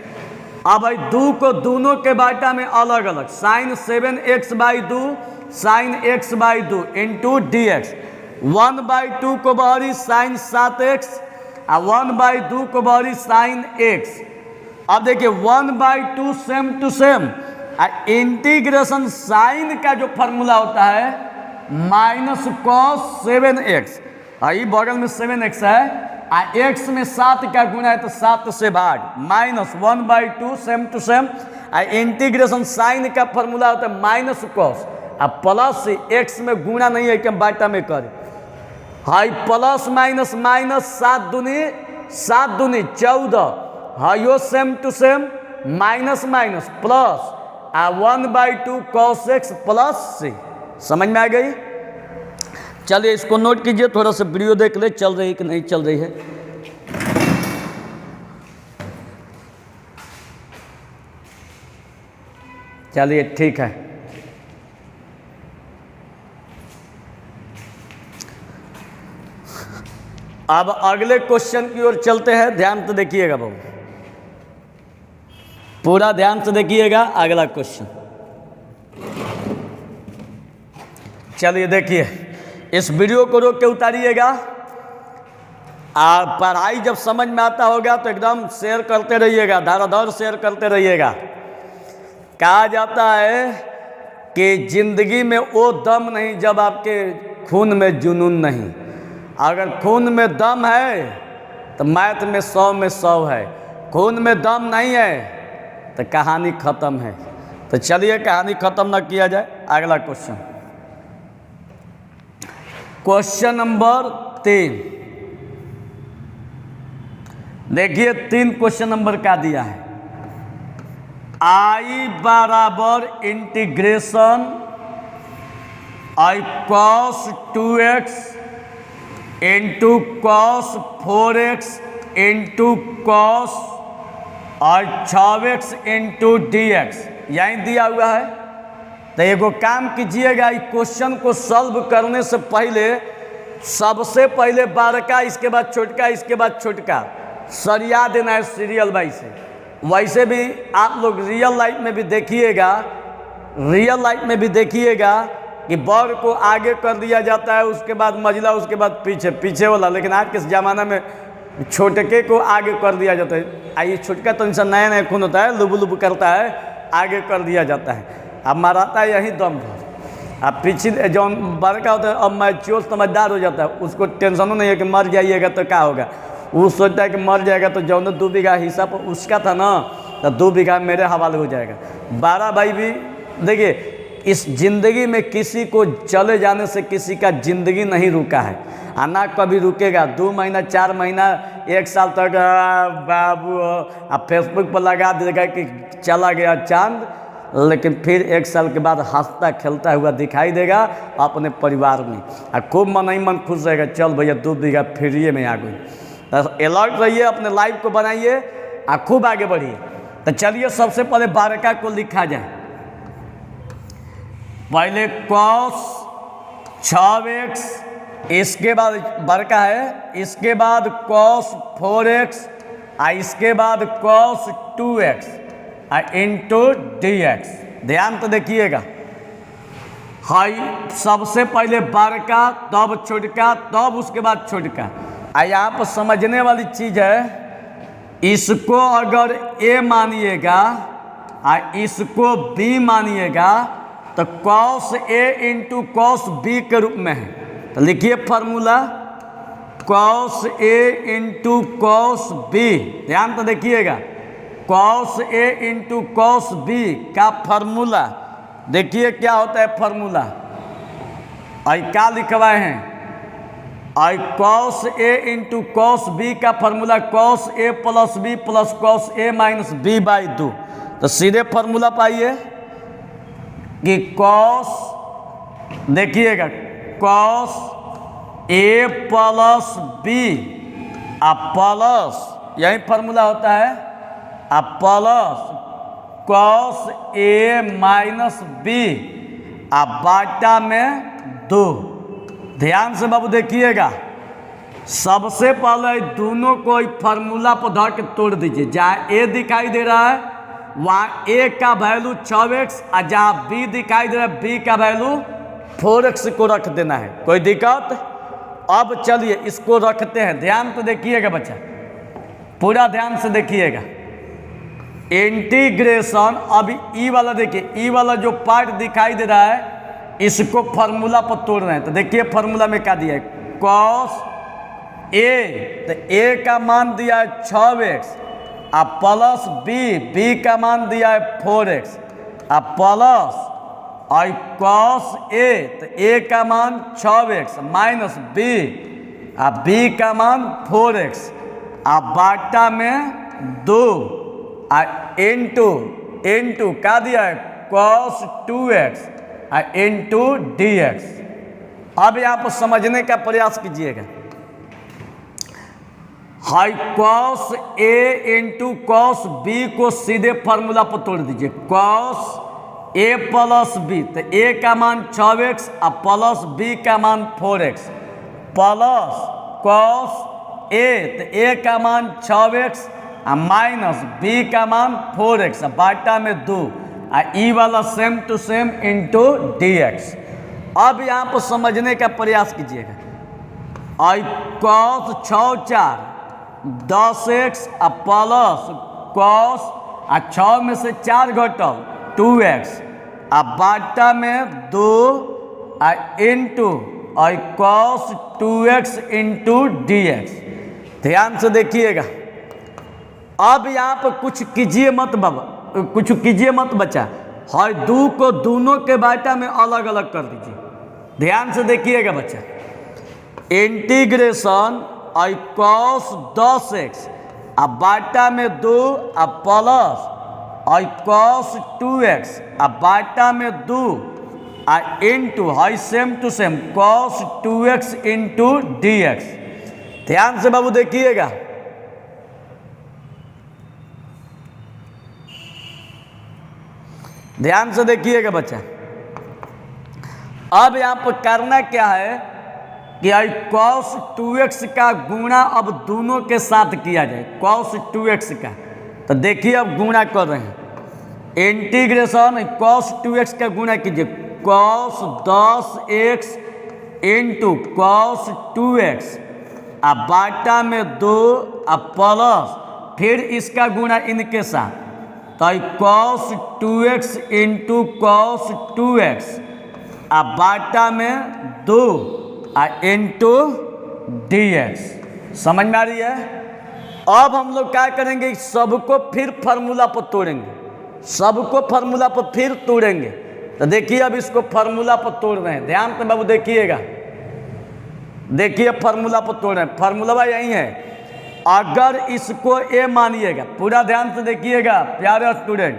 अब भाई 2 को दोनों के बाटा में अलग अलग, sine 7x by 2 sine x by 2 into D X. 1/2 को बहरी साइन 7x और 1/2 को बहरी साइन x। अब देखिए 1/2 same to same, integration sine का जो फॉर्मूला होता है माइनस कॉस 7x, ये बगल में 7x है, x में 7 का गुणा है तो 7 से भाग, minus 1/2 same to same. Integration sine का फॉर्मूला होता है माइनस कॉस, अब प्लस x में गुणा नहीं है कि हम बाटा में करें। हाई प्लस माइनस 7 दूनी 14, हाँ यो same to same, minus plus 1/2 cos x plus c। समझ में आ गई? चलिए इसको नोट कीजिए, थोड़ा सा वीडियो देख ले चल रही कि नहीं चल रही है। चलिए ठीक है। अब अगले क्वेश्चन की ओर चलते हैं, ध्यान से देखिएगा बाबू, पूरा ध्यान से देखिएगा अगला क्वेश्चन। चलिए देखिए, इस वीडियो को रोक के उतारिएगा। पढ़ाई जब समझ में आता होगा तो एकदम शेयर करते रहिएगा, धाराधर शेयर करते रहिएगा। कहा जाता है कि जिंदगी में वो दम नहीं जब आपके खून में जुनून नहीं। अगर खून में दम है तो मैथ में 100 में 100 है, खून में दम नहीं है तो कहानी खत्म है। तो चलिए कहानी खत्म ना किया जाए, अगला क्वेश्चन, क्वेश्चन नंबर 3। देखिए 3 क्वेश्चन नंबर का दिया है, आई बराबर integration I cos 2x into cos 4x into cos और 6x इंटू डी एक्स, यही दिया हुआ है। तो एगो काम कीजिएगा, इस क्वेश्चन को सॉल्व करने से पहले सबसे पहले बड़का, इसके बाद छोटका, इसके बाद छोटका सरिया देना है सीरियल वाइज से। वैसे भी आप लोग रियल लाइफ में भी देखिएगा कि बड़ को आगे कर दिया जाता है, उसके बाद मझला, उसके बाद पीछे वाला। लेकिन आज के ज़माना में छोटके को आगे कर दिया जाता है। आइए छोटका तो इंसान नया खून होता है, लुब करता है, आगे कर दिया जाता है। अब मराता है यही दम पर। अब पीछे जो बड़का होता है अब मैच्योर समझदार हो जाता है, उसको टेंशनों नहीं है कि मर जाइएगा तो क्या होगा। वो सोचता है कि मर जाएगा तो जो 2 बीघा हिस्सा पर उसका था ना, तो 2 बीघा मेरे हवाले हो जाएगा। 12 भाई भी देखिए, इस जिंदगी में किसी को चले जाने से किसी का जिंदगी नहीं रुका है, ना कभी रुकेगा। 2 महीना 4 महीना 1 साल तक बाबू अब फेसबुक पर लगा देगा कि चला गया चांद, लेकिन फिर 1 साल के बाद हंसता खेलता हुआ दिखाई देगा अपने परिवार में, और खूब मन ही मन खुश रहेगा, चल भैया 2 बीघा फ्री में आ गई। तो अलर्ट रहिए, अपने लाइफ को बनाइए और खूब आगे बढ़िए। तो चलिए सबसे पहले बारका को लिखा जाए। पहले कॉस 6x, इसके बाद बड़का है, इसके बाद कॉस 4x, इसके बाद cos 2x into D x. ध्यान तो देखिएगा, हाई सबसे पहले बड़का, तब छोटका, तब उसके बाद छोटका। यहाँ पर समझने वाली चीज़ है, इसको अगर a मानिएगा और इसको b मानिएगा तो cos a into cos b के रूप में है। तो लिखिए formula cos a into cos b। ध्यान तो देखिएगा, cos a into cos b का फार्मूला देखिए क्या होता है फार्मूला। और क्या लिखवाए हैं, आई cos a into cos b का formula cos a plus b plus cos a minus b by 2। तो सीधे फार्मूला पाइए कि cos, देखिएगा cos a plus b plus यही फार्मूला होता है, अब plus cos A minus B अब बाटा में 2। ध्यान से बाबू देखिएगा, सबसे पहले दोनों को फार्मूला पर धर के तोड़ दीजिए। जहाँ ए दिखाई दे रहा है वहाँ ए का वैल्यू 6x और जहाँ बी दिखाई दे रहा है बी का वैल्यू 4x को रख देना है। कोई दिक्कत? अब चलिए इसको रखते हैं। ध्यान तो देखिएगा बच्चा, पूरा ध्यान से देखिएगा। इंटीग्रेशन, अभी ई वाला देखिए, ई वाला जो पार्ट दिखाई दे रहा है इसको फार्मूला पर तोड़ रहे हैं। तो देखिए फार्मूला में क्या दिया है, कॉस ए, तो ए का मान दिया है 6x अब प्लस बी का मान दिया है 4x अब प्लस और कॉस ए, तो ए का मान 6x माइनस बी अब बी का मान 4x अब बाटा में 2 और इंटू क्या दिया है cos 2x और इंटू dx। अब यहाँ पर समझने का प्रयास कीजिएगा। High cos A into cos B को सीधे फार्मूला पर तोड़ दीजिए, कॉस ए प्लस बी, तो ए का मान 6x और प्लस बी का मान 4x प्लस कॉस ए, तो ए का मान 6x और माइनस बी का मान 4x बाटा में 2 और ई वाला same to same into dx। अब यहाँ पर समझने का प्रयास कीजिएगा। और कॉस 6 4 10x और प्लस कॉस और 6 में से 4 घटल 2x अब बाटा में 2 और इंटू और कॉस 2x इंटू dx। ध्यान से देखिएगा। अब यहाँ पर कुछ कीजिए मत बाबा, कुछ कीजिए मत बच्चा, हर 2 को दोनों के बाटा में अलग अलग कर दीजिए। ध्यान से देखिएगा बच्चा, इंटीग्रेशन और कॉस 10x अब बाटा में 2 अब प्लस और कॉस 2x अब बाटा में 2 और इंटू है same to same cos 2x into dx। ध्यान से बाबू देखिएगा। ध्यान से देखिएगा बच्चा। अब यहाँ पर करना क्या है कि cos 2x का गुणा अब दोनों के साथ किया जाए, cos 2x का। तो देखिए अब गुणा कर रहे हैं, इंटीग्रेशन cos 2x का गुणा कीजिए, cos 10x into cos 2x अब बाटा में 2 अब प्लस फिर इसका गुणा इनके साथ, तो cos 2x into cos 2x अब बाटा में 2 और इंटू dx। समझ में आ रही है? अब हम लोग क्या करेंगे, सबको फिर फार्मूला पर तोड़ेंगे, सबको फार्मूला पर फिर तोड़ेंगे। तो देखिए अब इसको फार्मूला पर तोड़ रहे हैं। ध्यान से बाबू देखिएगा, देखिए फार्मूला पर तोड़ रहे हैं। फार्मूला यही है, अगर इसको a मानिएगा, पूरा ध्यान से देखिएगा प्यारे स्टूडेंट,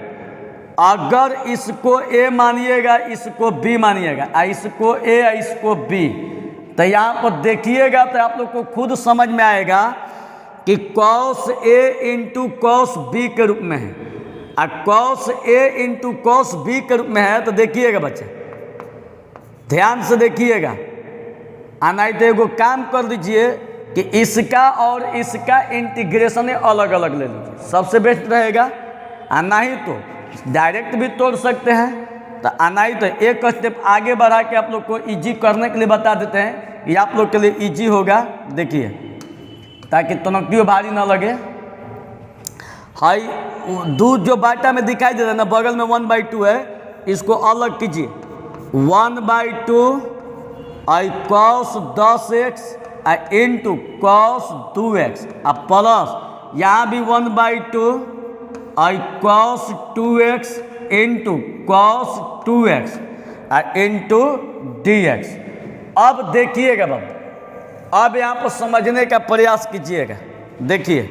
अगर इसको a मानिएगा, इसको b मानिएगा, इसको a इसको b, तो यहाँ पर देखिएगा तो आप लोग को खुद समझ में आएगा कि cos a into cos B के रूप में है और cos a into cos B के रूप में है। तो देखिएगा बच्चे, ध्यान से देखिएगा। नहीं तो एगो काम कर दीजिए कि इसका और इसका इंटीग्रेशन अलग अलग ले लीजिए, सबसे बेस्ट रहेगा। नहीं तो डायरेक्ट भी तोड़ सकते हैं, तो नहीं तो एक स्टेप आगे बढ़ा के आप लोग को इजी करने के लिए बता देते हैं, ये आप लोग के लिए इजी होगा। देखिए ताकि तनक्कियों भारी ना लगे। हाई दूध जो बाटा में दिखाई दे रहा है ना, बगल में 1/2 है, इसको अलग कीजिए, 1/2 आई cos 10x into cos 2x अब प्लस यहाँ भी 1/2 आई cos 2x into cos 2x into dx। अब देखिएगा बाबू, अब यहाँ पर समझने का प्रयास कीजिएगा। देखिए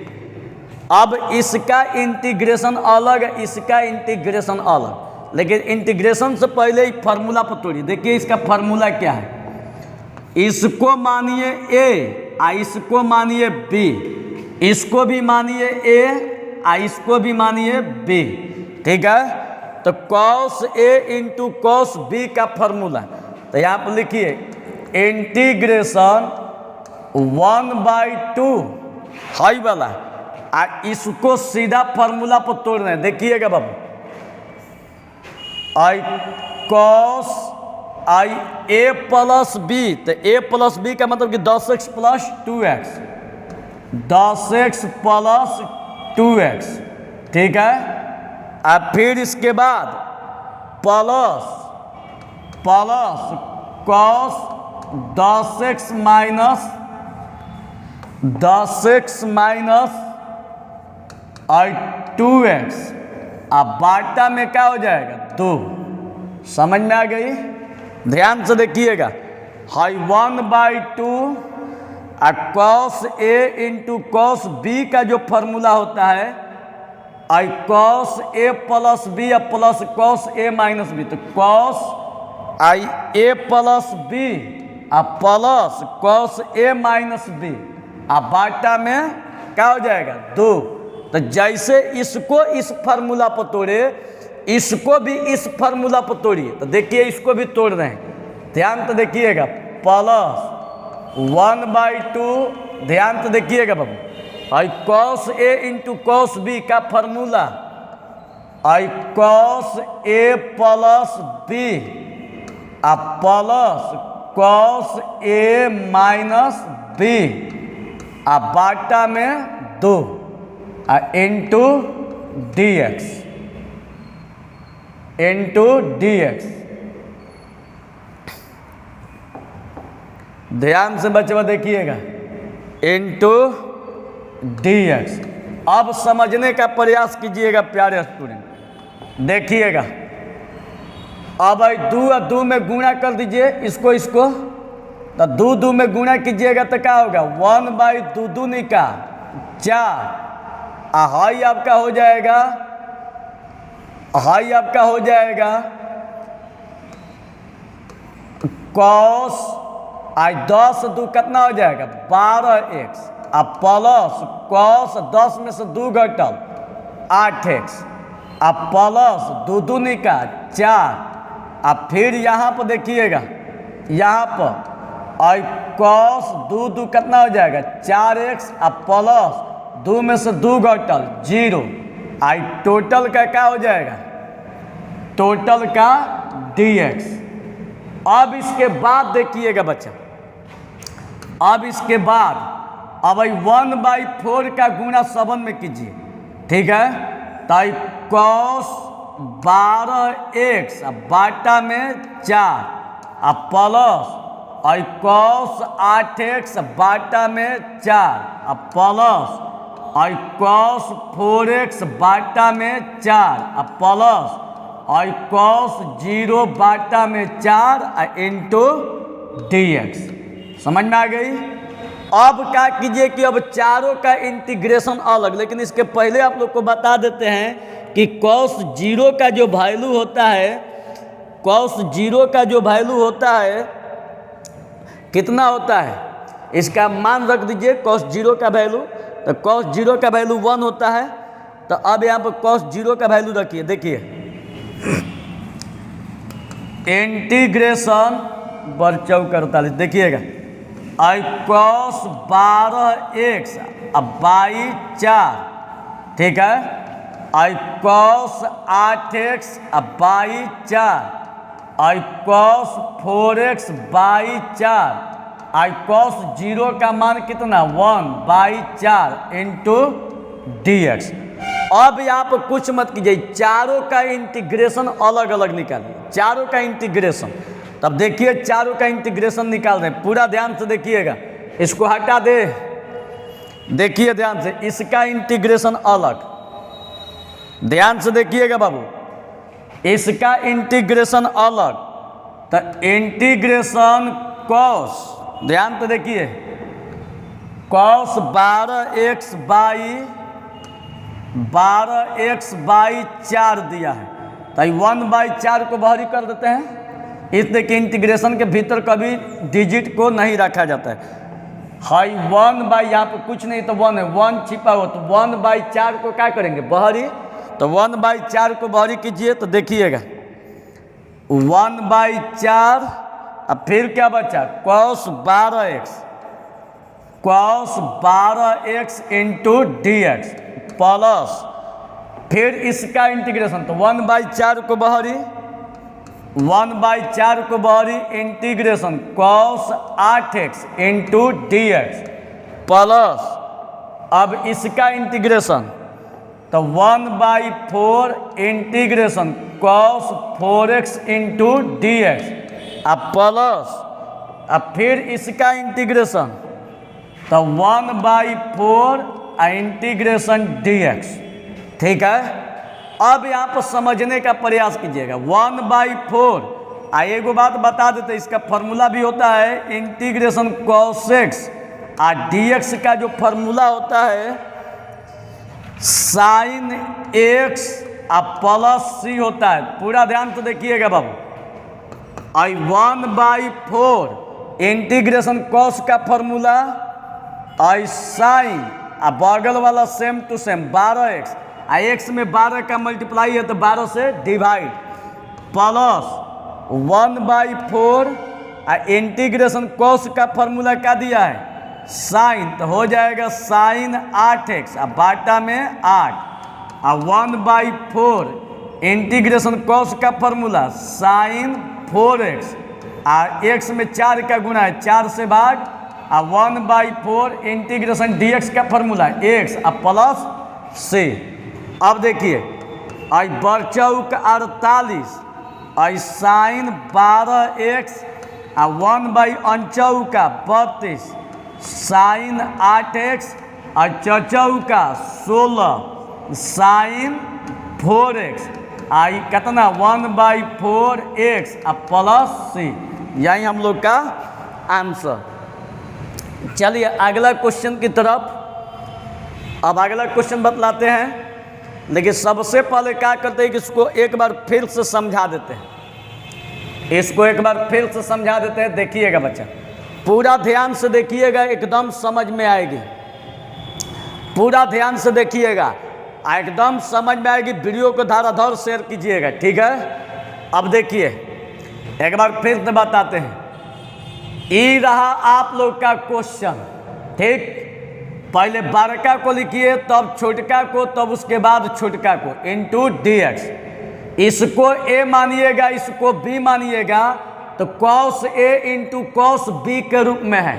अब इसका इंटीग्रेशन अलग, इसका इंटीग्रेशन अलग, लेकिन इंटीग्रेशन से पहले ही फार्मूला पर तोड़िए। देखिए इसका फार्मूला क्या है, इसको मानिए a और इसको मानिए b, इसको भी मानिए ए और इसको भी मानिए बी, ठीक है। तो cos A into cos B का फॉर्मूला, तो यहाँ पर लिखिए इंटीग्रेशन 1/2 हाई वाला, और इसको सीधा फॉर्मूला पर तोड़ रहे हैं। देखिएगा बाबू, I cos I A plus B, तो ए प्लस बी का मतलब कि 10x plus 2x, 10x plus 2x, ठीक है। अब फिर इसके बाद plus cos 10x minus 2x, अब बाटा में क्या हो जाएगा 2। समझ में आ गई? ध्यान से देखिएगा, high 1/2 cos A into cos B का जो फॉर्मूला होता है I cos A plus B या plus cos A minus B, तो cos I A plus B plus cos A minus B, अब बाटा में क्या हो जाएगा 2। तो जैसे इसको इस फार्मूला पर तोड़े, इसको भी इस फार्मूला पर तोड़िए। तो देखिए इसको भी तोड़ रहे हैं, ध्यान तो देखिएगा, प्लस 1/2, ध्यान तो देखिएगा बाबू, I cos A into cos B का formula I cos A plus B plus cos A minus B, बाटा में 2 इंटू dx। ध्यान से बच्चों देखिएगा, इंटू dx। अब समझने का प्रयास कीजिएगा प्यारे स्टूडेंट, देखिएगा। अब भाई 2 और 2 में गुणा कर दीजिए, इसको तो 2 में गुणा कीजिएगा तो क्या होगा 1/2 दूनी का 4, हाई आपका हो जाएगा, कॉस आई 10 2 कितना हो जाएगा 12x, प्लस कॉस 10 में से 2 घटल 8x, प्लस 2 दूनी का 4, फिर यहाँ पर देखिएगा, यहाँ पर आई कॉस 2 कितना हो जाएगा 4x, प्लस 2 में से 2 घटल 0, आई टोटल का क्या हो जाएगा, टोटल का dx। अब इसके बाद देखिएगा बच्चा, अब इसके बाद अब 1/4 का गुणा 7 में कीजिए, ठीक है। तो कॉस 12x बाटा में 4, प्लस कॉस 8x बाटा में 4, प्लस कॉस 4x बाटा में 4, प्लस कॉस 0 बाटा में 4 इंटू dx। समझ में आ गई? अब क्या कीजिए कि अब चारों का इंटीग्रेशन अलग, लेकिन इसके पहले आप लोग को बता देते हैं कि cos 0 का जो वैल्यू होता है, cos 0 का जो वैल्यू होता है कितना होता है, इसका मान रख दीजिए cos 0 का वैल्यू। तो cos 0 का वैल्यू 1 होता है। तो अब यहाँ पर cos 0 का वैल्यू रखिए, देखिए इंटीग्रेशन बरचौ 48, देखिएगा आई कॉस 12x बाई 4, ठीक है, I cos 8x by 4, I cos 4x by 4, I cos 0 का मान कितना 1/4 इंटू dx। अब यहाँ पर कुछ मत कीजिए, चारों का इंटीग्रेशन अलग अलग निकालिए, चारों का इंटीग्रेशन। तब देखिए चारों का इंटीग्रेशन निकाल रहे हैं, पूरा ध्यान से देखिएगा, इसको हटा दे, देखिए ध्यान से, इसका इंटीग्रेशन अलग, ध्यान से देखिएगा बाबू, इसका इंटीग्रेशन अलग। तो इंटीग्रेशन कॉस, ध्यान से देखिए, कॉस 12x बाई 4 दिया है, तो 1/4 को बाहरी कर देते हैं, इसलिए कि इंटीग्रेशन के भीतर कभी डिजिट को नहीं रखा जाता है। हाई 1/, यहाँ पर कुछ नहीं तो 1 है, 1 छिपा हो तो 1/4 को क्या करेंगे बहरी, तो 1/4 को बहरी कीजिए तो देखिएगा 1/4, अब फिर क्या बचा cos 12x into dx plus फिर इसका इंटीग्रेशन, तो 1/4 को बहरी, 1/4 को बहरी integration cos 8x into dx plus अब इसका इंटीग्रेशन, तो 1/4 integration cos 4x into dx अब प्लस अब फिर इसका इंटीग्रेशन, तो 1/4 इंटीग्रेशन dx। ठीक है, अब यहाँ पर समझने का प्रयास कीजिएगा 1/4। एगो बात बता देते, इसका फॉर्मूला भी होता है इंटीग्रेशन cos x और dx का जो फॉर्मूला होता है sin x प्लस c होता है। पूरा ध्यान से देखिएगा बाबू, 1/4 इंटीग्रेशन cos का फॉर्मूला sin बगल वाला same to same 12x, x में 12 का मल्टीप्लाई है तो 12 से डिवाइड प्लस 1/4 इंटीग्रेशन cos का फॉर्मूला क्या दिया है साइन, तो हो जाएगा sin 8x बाटा में 8 और 1/4 इंटीग्रेशन cos का फॉर्मूला sin 4x और x में 4 का गुणा है 4 से भाग और 1/4 इंटीग्रेशन dx का फॉर्मूला x प्लस c। अब देखिए आई बरचौक 48 आई साइन 12x और 1/49 32 साइन 8x और चौचौका 16 साइन 4x आई कितना 1/4x प्लस c, यही हम लोग का आंसर। चलिए अगला क्वेश्चन की तरफ। अब अगला क्वेश्चन बतलाते हैं, लेकिन सबसे पहले क्या करते हैं कि इसको एक बार फिर से समझा देते हैं, इसको एक बार फिर से समझा देते हैं। देखिएगा बच्चा, पूरा ध्यान से देखिएगा, एकदम समझ में आएगी। पूरा ध्यान से देखिएगा, एकदम समझ में आएगी। वीडियो को धड़ाधड़ शेयर कीजिएगा, ठीक है। अब देखिए एक बार फिर से बताते हैं, ये रहा आप लोग का क्वेश्चन, ठीक। पहले बड़का को लिखिए, तब छोटका को, तब उसके बाद छोटका को इंटू dx। इसको a मानिएगा, इसको b मानिएगा, तो cos a into cos b के रूप में है।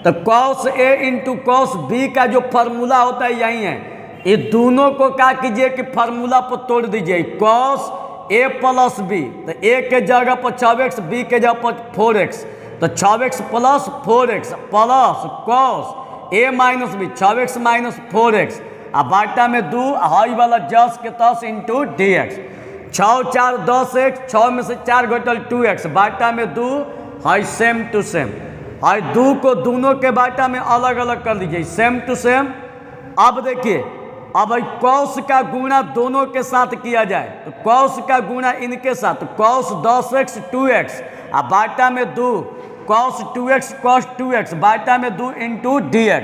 तो cos a into cos b का जो फार्मूला होता है यही है। ये दोनों को क्या कीजिए कि फार्मूला पर तोड़ दीजिए, cos a प्लस b, तो a के जगह पर 6x, b के जगह पर 4x, तो 6x plus 4x plus cos a minus b 6x minus 4x बाटा में 2 हाई वाला जस के तस इंटू dx। 6 4 10x, 6 में से 4 घटल 2x बाटा में 2 हाई सेम टू सेम। हाई 2 को दोनों के बाटा में अलग अलग कर लीजिए, सेम टू सेम। अब देखिए, अब cos का गुणा दोनों के साथ किया जाए, तो cos का गुणा इनके साथ, तो cos 10x 2x बाटा में 2 cos 2x cos 2x बाटा में 2 इंटू dx।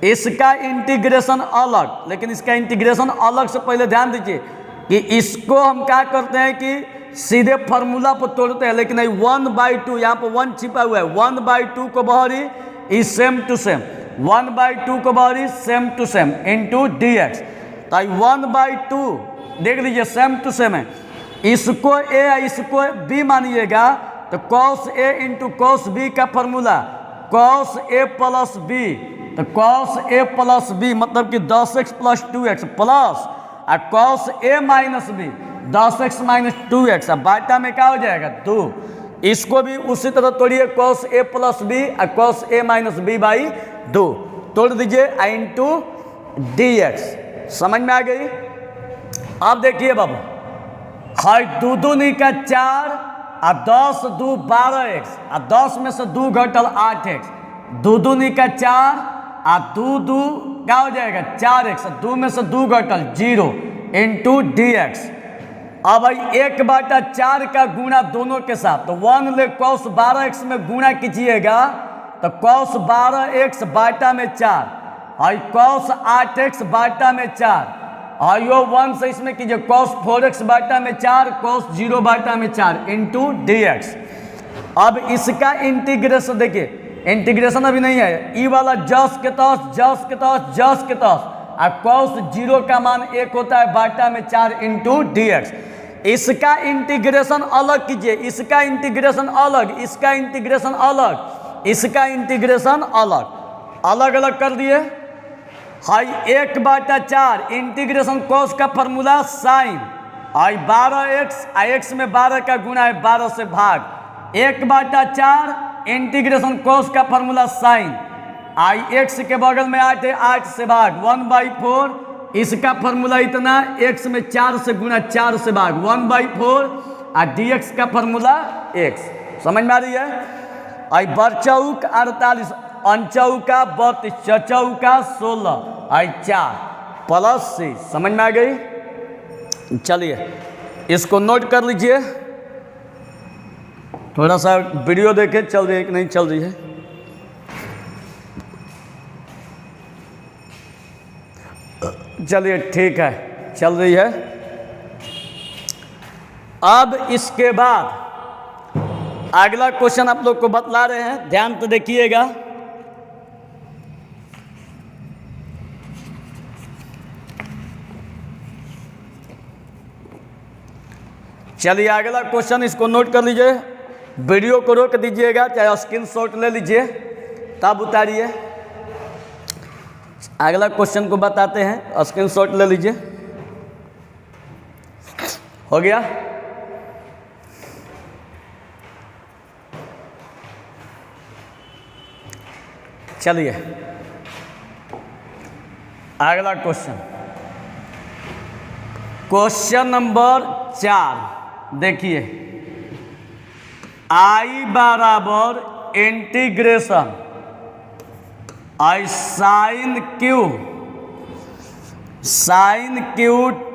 इसका इंटीग्रेशन अलग, लेकिन इसका इंटीग्रेशन अलग से पहले ध्यान दीजिए कि इसको हम क्या करते हैं कि सीधे फार्मूला पर तोड़ते हैं, लेकिन 1/2 यहाँ पर 1 छिपा हुआ है, 1/2 को बहरी इज सेम टू सेम, 1/2 को बहरी same to same into dx। तो 1/2 देख लीजिए सेम टू सेम है, इसको a इसको b मानिएगा, तो cos a into cos b का formula cos a plus b, तो cos a प्लस b मतलब कि 10x plus 2x plus cos a minus b 10x minus 2x बाटा में क्या हो जाएगा 2। इसको भी उसी तरह तोड़िए, cos a plus b cos a minus b by 2 तोड़ दीजिए इंटू dx। समझ में आ गई। अब देखिए बाबू, हाई 2 दूनी का 4 और 10 2 12x और 10 में से 2 घटल 8x, 2 दूनी का 4 और 2 2 क्या हो जाएगा 4x, 2 में से 2 घटल 0 इंटू dx। अब भाई 1/4 का गुणा दोनों के साथ, तो 1 ले cos 12x में गुणा कीजिएगा, तो cos 12x बाटा में 4 और cos 8x बाटा में 4 और यो 1 से इसमें कीजिए cos 4x बाटा में 4 cos 0 बाटा में 4 इंटू dx। अब इसका इंटीग्रेशन देखिए, इंटीग्रेशन अभी नहीं है, ई वाला जस के तस और cos 0 का मान 1 होता है बाटा में 4 इंटू dx। इसका इंटीग्रेशन अलग कीजिए, इसका इंटीग्रेशन अलग, इसका इंटीग्रेशन अलग, इसका इंटीग्रेशन अलग, अलग अलग कर दिए। हाई 1 बाटा 4 इंटीग्रेशन cos का फॉर्मूला साइन आई 12x, x में 12 का गुणा है 12 से भाग 1 बाटा 4 इंटीग्रेशन cos का फॉर्मूला साइन आई x के बगल में 8 है 8 से भाग 1/4 इसका फॉर्मूला इतना x में 4 से गुणा 4 से भाग 1/4 और dx का फॉर्मूला x। समझ में आ रही है। आई बरचौक 48 अंचौका 32 चचौका 16 आई 4 प्लस 6। समझ में आ गई। चलिए इसको नोट कर लीजिए, थोड़ा सा वीडियो देखे चल रही है कि नहीं चल रही है। चलिए ठीक है, चल रही है। अब इसके बाद अगला क्वेश्चन आप लोग को बतला रहे हैं, ध्यान तो देखिएगा। चलिए अगला क्वेश्चन इसको नोट कर लीजिए, वीडियो को रोक दीजिएगा, चाहे स्क्रीनशॉट ले लीजिए तब उतारिए। अगला क्वेश्चन को बताते हैं, स्क्रीनशॉट ले लीजिए। हो गया। चलिए अगला क्वेश्चन, क्वेश्चन नंबर 4 देखिए। आई बराबर इंटीग्रेशन आई साइन क्यू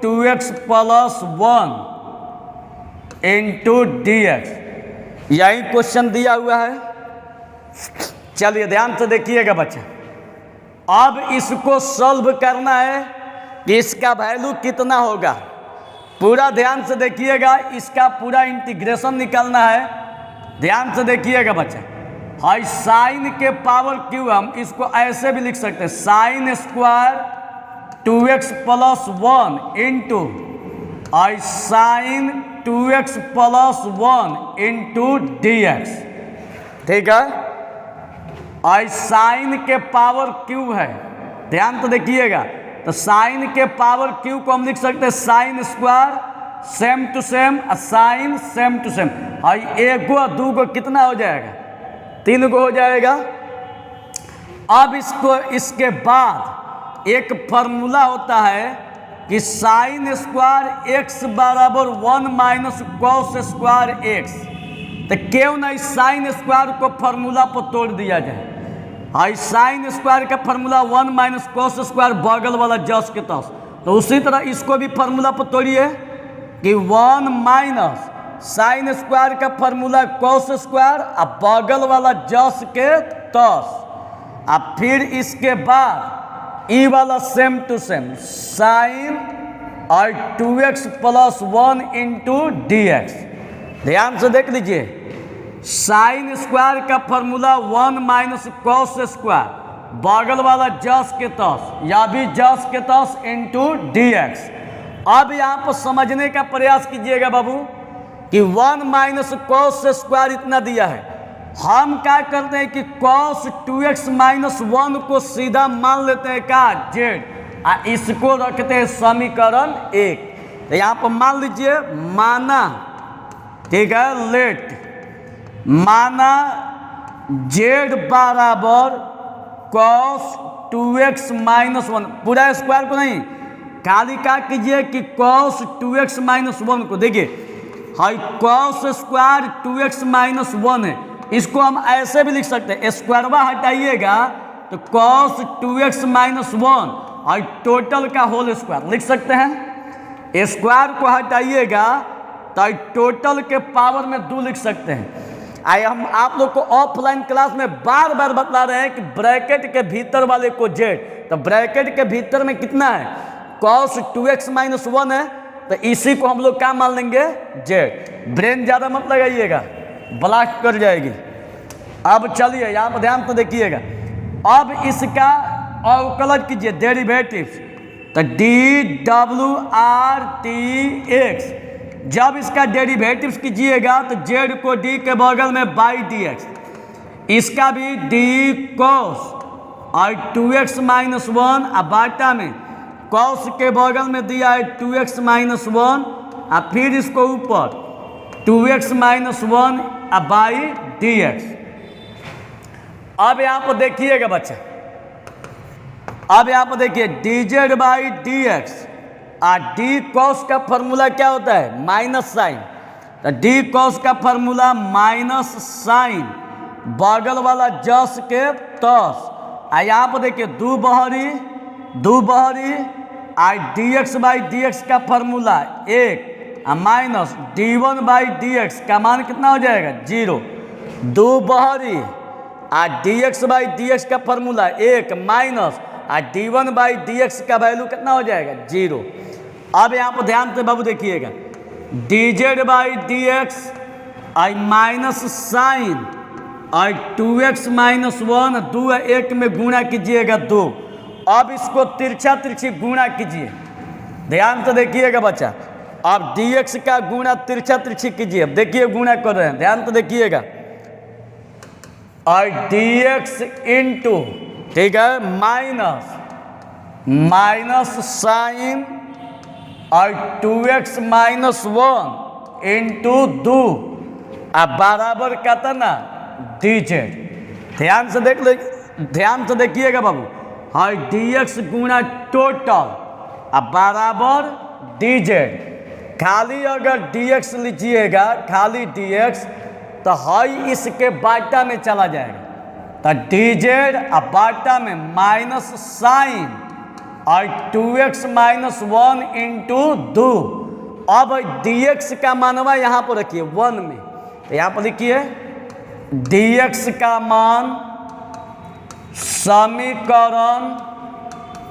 2x प्लस 1 इंटू dx। यही क्वेश्चन दिया हुआ है। चलिए ध्यान से देखिएगा बच्चे। अब इसको सॉल्व करना है कि इसका वैल्यू कितना होगा। पूरा ध्यान से देखिएगा, इसका पूरा इंटीग्रेशन निकालना है। ध्यान से देखिएगा बच्चे। हाई साइन के पावर क्यू, हम इसको ऐसे भी लिख सकते हैं, sine square 2x plus 1 into I sine 2x plus 1 into dx। ठीक है। आई साइन के पावर क्यू है, ध्यान तो देखिएगा। तो साइन के पावर क्यू को हम लिख सकते हैं sine square same to same sine same to same. हाई 1 गो 2 गो कितना हो जाएगा, 3 गो हो जाएगा। अब इसको इसके बाद एक फॉर्मूला होता है कि साइन स्क्वायर एक्स बराबर 1 माइनस कॉस स्क्वायर एक्स। तो क्यों नहीं साइन स्क्वायर को फॉर्मूला पर तोड़ दिया जाए। आई साइन स्क्वायर का फॉर्मूला 1 माइनस कॉस स्क्वायर बगल वाला जस के तस। तो उसी तरह इसको भी फॉर्मूला पर तोड़िए कि 1 माइनस साइन स्क्वायर का फॉर्मूला कॉस स्क्वायर और बगल वाला जस के तस। अब फिर इसके बाद ई वाला सेम टू सेम साइन और 2x प्लस 1 इंटू dx। ध्यान से देख लीजिए, साइन स्क्वायर का फॉर्मूला 1 माइनस कॉस स्क्वायर बगल वाला जस के तस या भी जस के तस इंटू dx। अब यहाँ पर समझने का प्रयास कीजिएगा बाबू कि 1 माइनस कॉस स्क्वायर इतना दिया है। हम क्या करते हैं कि कॉस 2x माइनस 1 को सीधा मान लेते हैं का जेड और इसको रखते हैं समीकरण 1। तो यहाँ पर मान लीजिए माना, ठीक है, लेट माना जेड बराबर कॉस 2x माइनस 1, पूरा स्क्वायर को नहीं, खाली क्या कीजिए कि कॉस 2x माइनस 1 को देखिए। High cos square 2x minus 1 है, इसको हम ऐसे भी लिख सकते हैं, स्क्वायरवा हटाइएगा तो कॉस 2x माइनस 1 और टोटल का होल स्क्वायर लिख सकते हैं। स्क्वायर को हटाइएगा तो टोटल के पावर में 2 लिख सकते हैं। आइए हम आप लोग को ऑफलाइन क्लास में बार बार बता रहे हैं कि ब्रैकेट के भीतर वाले को जेड, तो ब्रैकेट के भीतर में कितना है, cos 2x - 1 है, तो इसी को हम लोग क्या मान लेंगे, जेड। ब्रेन ज़्यादा मत लगाइएगा, ब्लास्ट कर जाएगी। अब चलिए यहाँ पर ध्यान तो देखिएगा, अब इसका अवकलन कीजिए, डेरिवेटिव्स, तो dWRTX, जब इसका डेरिवेटिव्स कीजिएगा तो जेड को डी के बगल में बाई dx, इसका भी d cos और 2x - 1 और बाटा में cos के बगल में दिया है 2x - 1 और फिर इसको ऊपर 2x - 1 बाई dx। अब यहाँ पर देखिएगा बच्चा, अब यहाँ पर देखिए dz बाई dx, और डी कॉस का फॉर्मूला क्या होता है, माइनस साइन, तो डी कॉस का फॉर्मूला माइनस साइन बगल वाला जस के तस, और यहाँ पर देखिए दू बहरी और dx बाई dx का formula 1 minus d1 by dx का मान कितना हो जाएगा, 0। दू बहरी और dx बाई dx का फॉर्मूला 1 माइनस और d1 बाई dx का वैल्यू कितना हो जाएगा, 0। अब यहाँ पर ध्यान से बाबू देखिएगा, dz by dx I minus sine और 2x - 1 2 1 में गुणा कीजिएगा 2। अब इसको तिरछा तिरछी गुणा कीजिए, ध्यान से देखिएगा बच्चा, अब dx का गुणा तिरछा तिरछी कीजिए, अब देखिए गुणा कर रहे हैं, ध्यान से देखिएगा, और dx इंटू, ठीक है, माइनस साइन और 2x - 1 इंटू 2 बराबर कितना, dz। ध्यान से देख ले, ध्यान से देखिएगा बाबू, और dx गुणा टोटल बराबर dz। खाली अगर dx लीजिएगा, खाली dx, तो हाई इसके बाटा में चला जाएगा, तो dz बाटा में माइनस साइन और 2x - 1 इंटू 2। अब dx का मानवा यहाँ पर रखिए 1 में, तो यहाँ पर लिखिए dx का मान समीकरण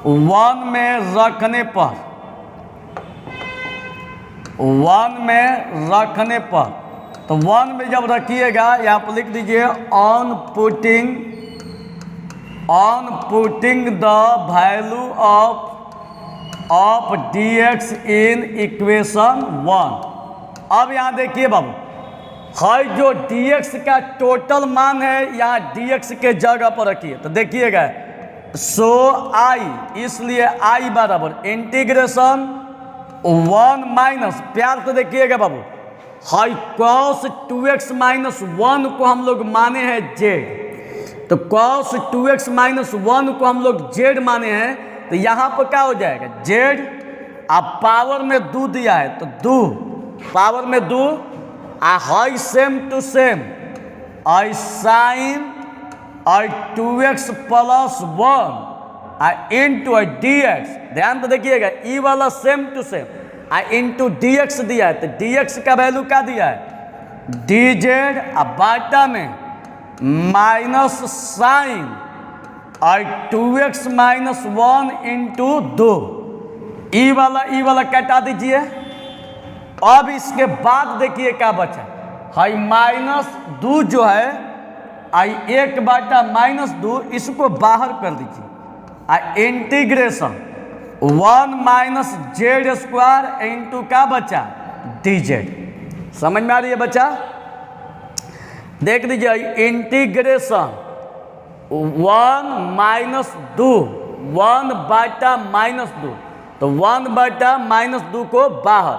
1 में रखने पर, 1 में रखने पर, तो 1 में जब रखिएगा यहाँ पर लिख दीजिए on putting the value of dx in equation 1। अब यहाँ देखिए बाबू, है जो dx का टोटल मान है यहाँ dx के जगह पर रखिए, तो देखिएगा सो आई, इसलिए आई बराबर इंटीग्रेशन 1 माइनस, प्यार से देखिएगा बाबू, हाई cos 2x - 1 को हम लोग माने हैं z, तो cos 2x - 1 को हम लोग z माने हैं, तो यहाँ पर क्या हो जाएगा, z, अब पावर में 2 दिया है तो 2 पावर में 2, हाई same to same I sine और 2x + 1 इंटू dx। ध्यान तो देखिएगा, ई वाला same to same into dx दिया है, तो dx का वैल्यू क्या दिया है, dz बाटा में माइनस साइन और 2x - 1 इंटू 2, ई वाला कटा दीजिए। अब इसके बाद देखिए क्या बचा, हाई -2 जो है, आई 1 बाटा -2, इसको बाहर कर दीजिए, integration 1 minus z square into का बचा dz। समझ में आ रही है बच्चा, देख लीजिए इंटीग्रेशन 1 - 2, 1 बाटा -2, तो 1 बाटा -2 को बाहर,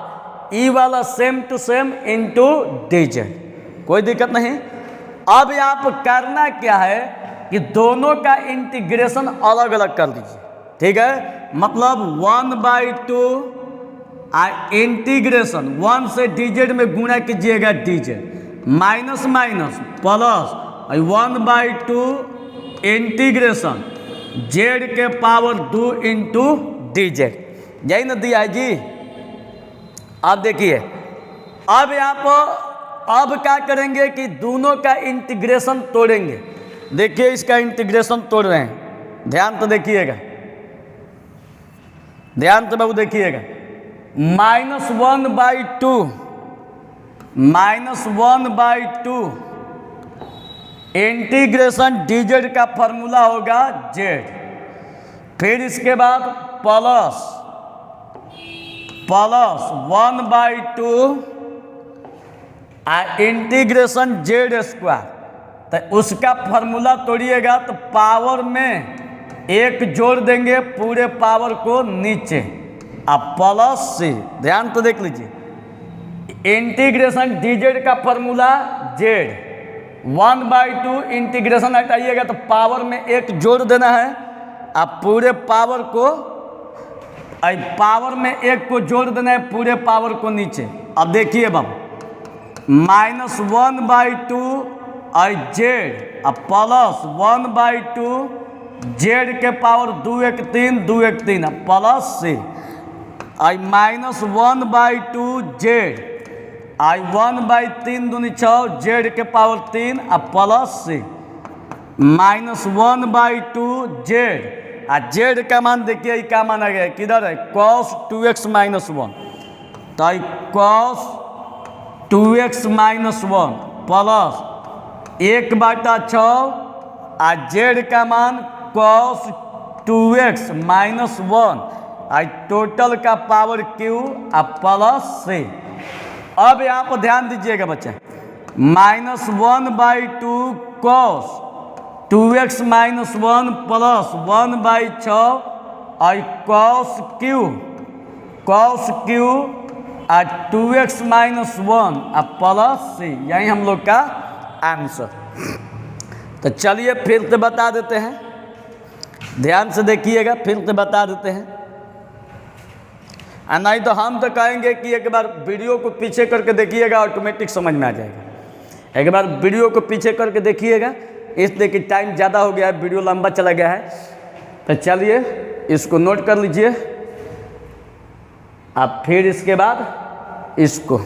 ई वाला same to same into dz, कोई दिक्कत नहीं। अब यहाँ पर करना क्या है कि दोनों का इंटीग्रेशन अलग अलग कर दीजिए, ठीक है, मतलब 1/2 इंटीग्रेशन 1 से dz में गुणा कीजिएगा dz, minus minus plus 1/2 integration z के पावर 2 इंटू dz, यही ना दिया है जी। अब देखिए, अब यहाँ पर अब क्या करेंगे कि दोनों का इंटीग्रेशन तोड़ेंगे। देखिए इसका इंटीग्रेशन तोड़ रहे हैं, ध्यान तो देखिएगा, ध्यान तो बाबू देखिएगा। -1/2 इंटीग्रेशन dz का फॉर्मूला होगा z, फिर इसके बाद प्लस 1/2 इंटीग्रेशन z², तो उसका फॉर्मूला तोड़िएगा तो पावर में 1 जोड़ देंगे पूरे पावर को नीचे, अब प्लस से, ध्यान तो देख लीजिए, इंटीग्रेशन dz का फॉर्मूला z, 1/2 इंटीग्रेशन हटाइएगा तो पावर में 1 जोड़ देना है, अब पूरे पावर को, पावर में 1 को जोड़ देना है पूरे पावर को नीचे। अब देखिए बाबू, -1/2 और z, अब प्लस 1/2 z के पावर 2 1 3 2 1 3, अब प्लस से -1/2 z, 1/3 दूनी 6 z के पावर 3, अब प्लस से -1/2 z, z का मान देखिए क्या माना गया है, किधर है, cos 2x - 1, तो cos 2x - 1 प्लस 1/6 और z का मान cos 2x - 1 और टोटल का पावर q और प्लस से। अब यहाँ पर ध्यान दीजिएगा बच्चे, -1/2 cos 2x - 1 प्लस 1/6 और cos q और 2x - 1 और प्लस से, यही हम लोग का आंसर। तो चलिए फिर से बता देते हैं, ध्यान से देखिएगा, फिर से बता देते हैं, नहीं तो हम तो कहेंगे कि एक बार वीडियो को पीछे करके देखिएगा, ऑटोमेटिक समझ में आ जाएगा। एक बार वीडियो को पीछे करके देखिएगा, इसलिए कि टाइम ज़्यादा हो गया है, वीडियो लंबा चला गया है। तो चलिए इसको नोट कर लीजिए, अब फिर इसके बाद इसको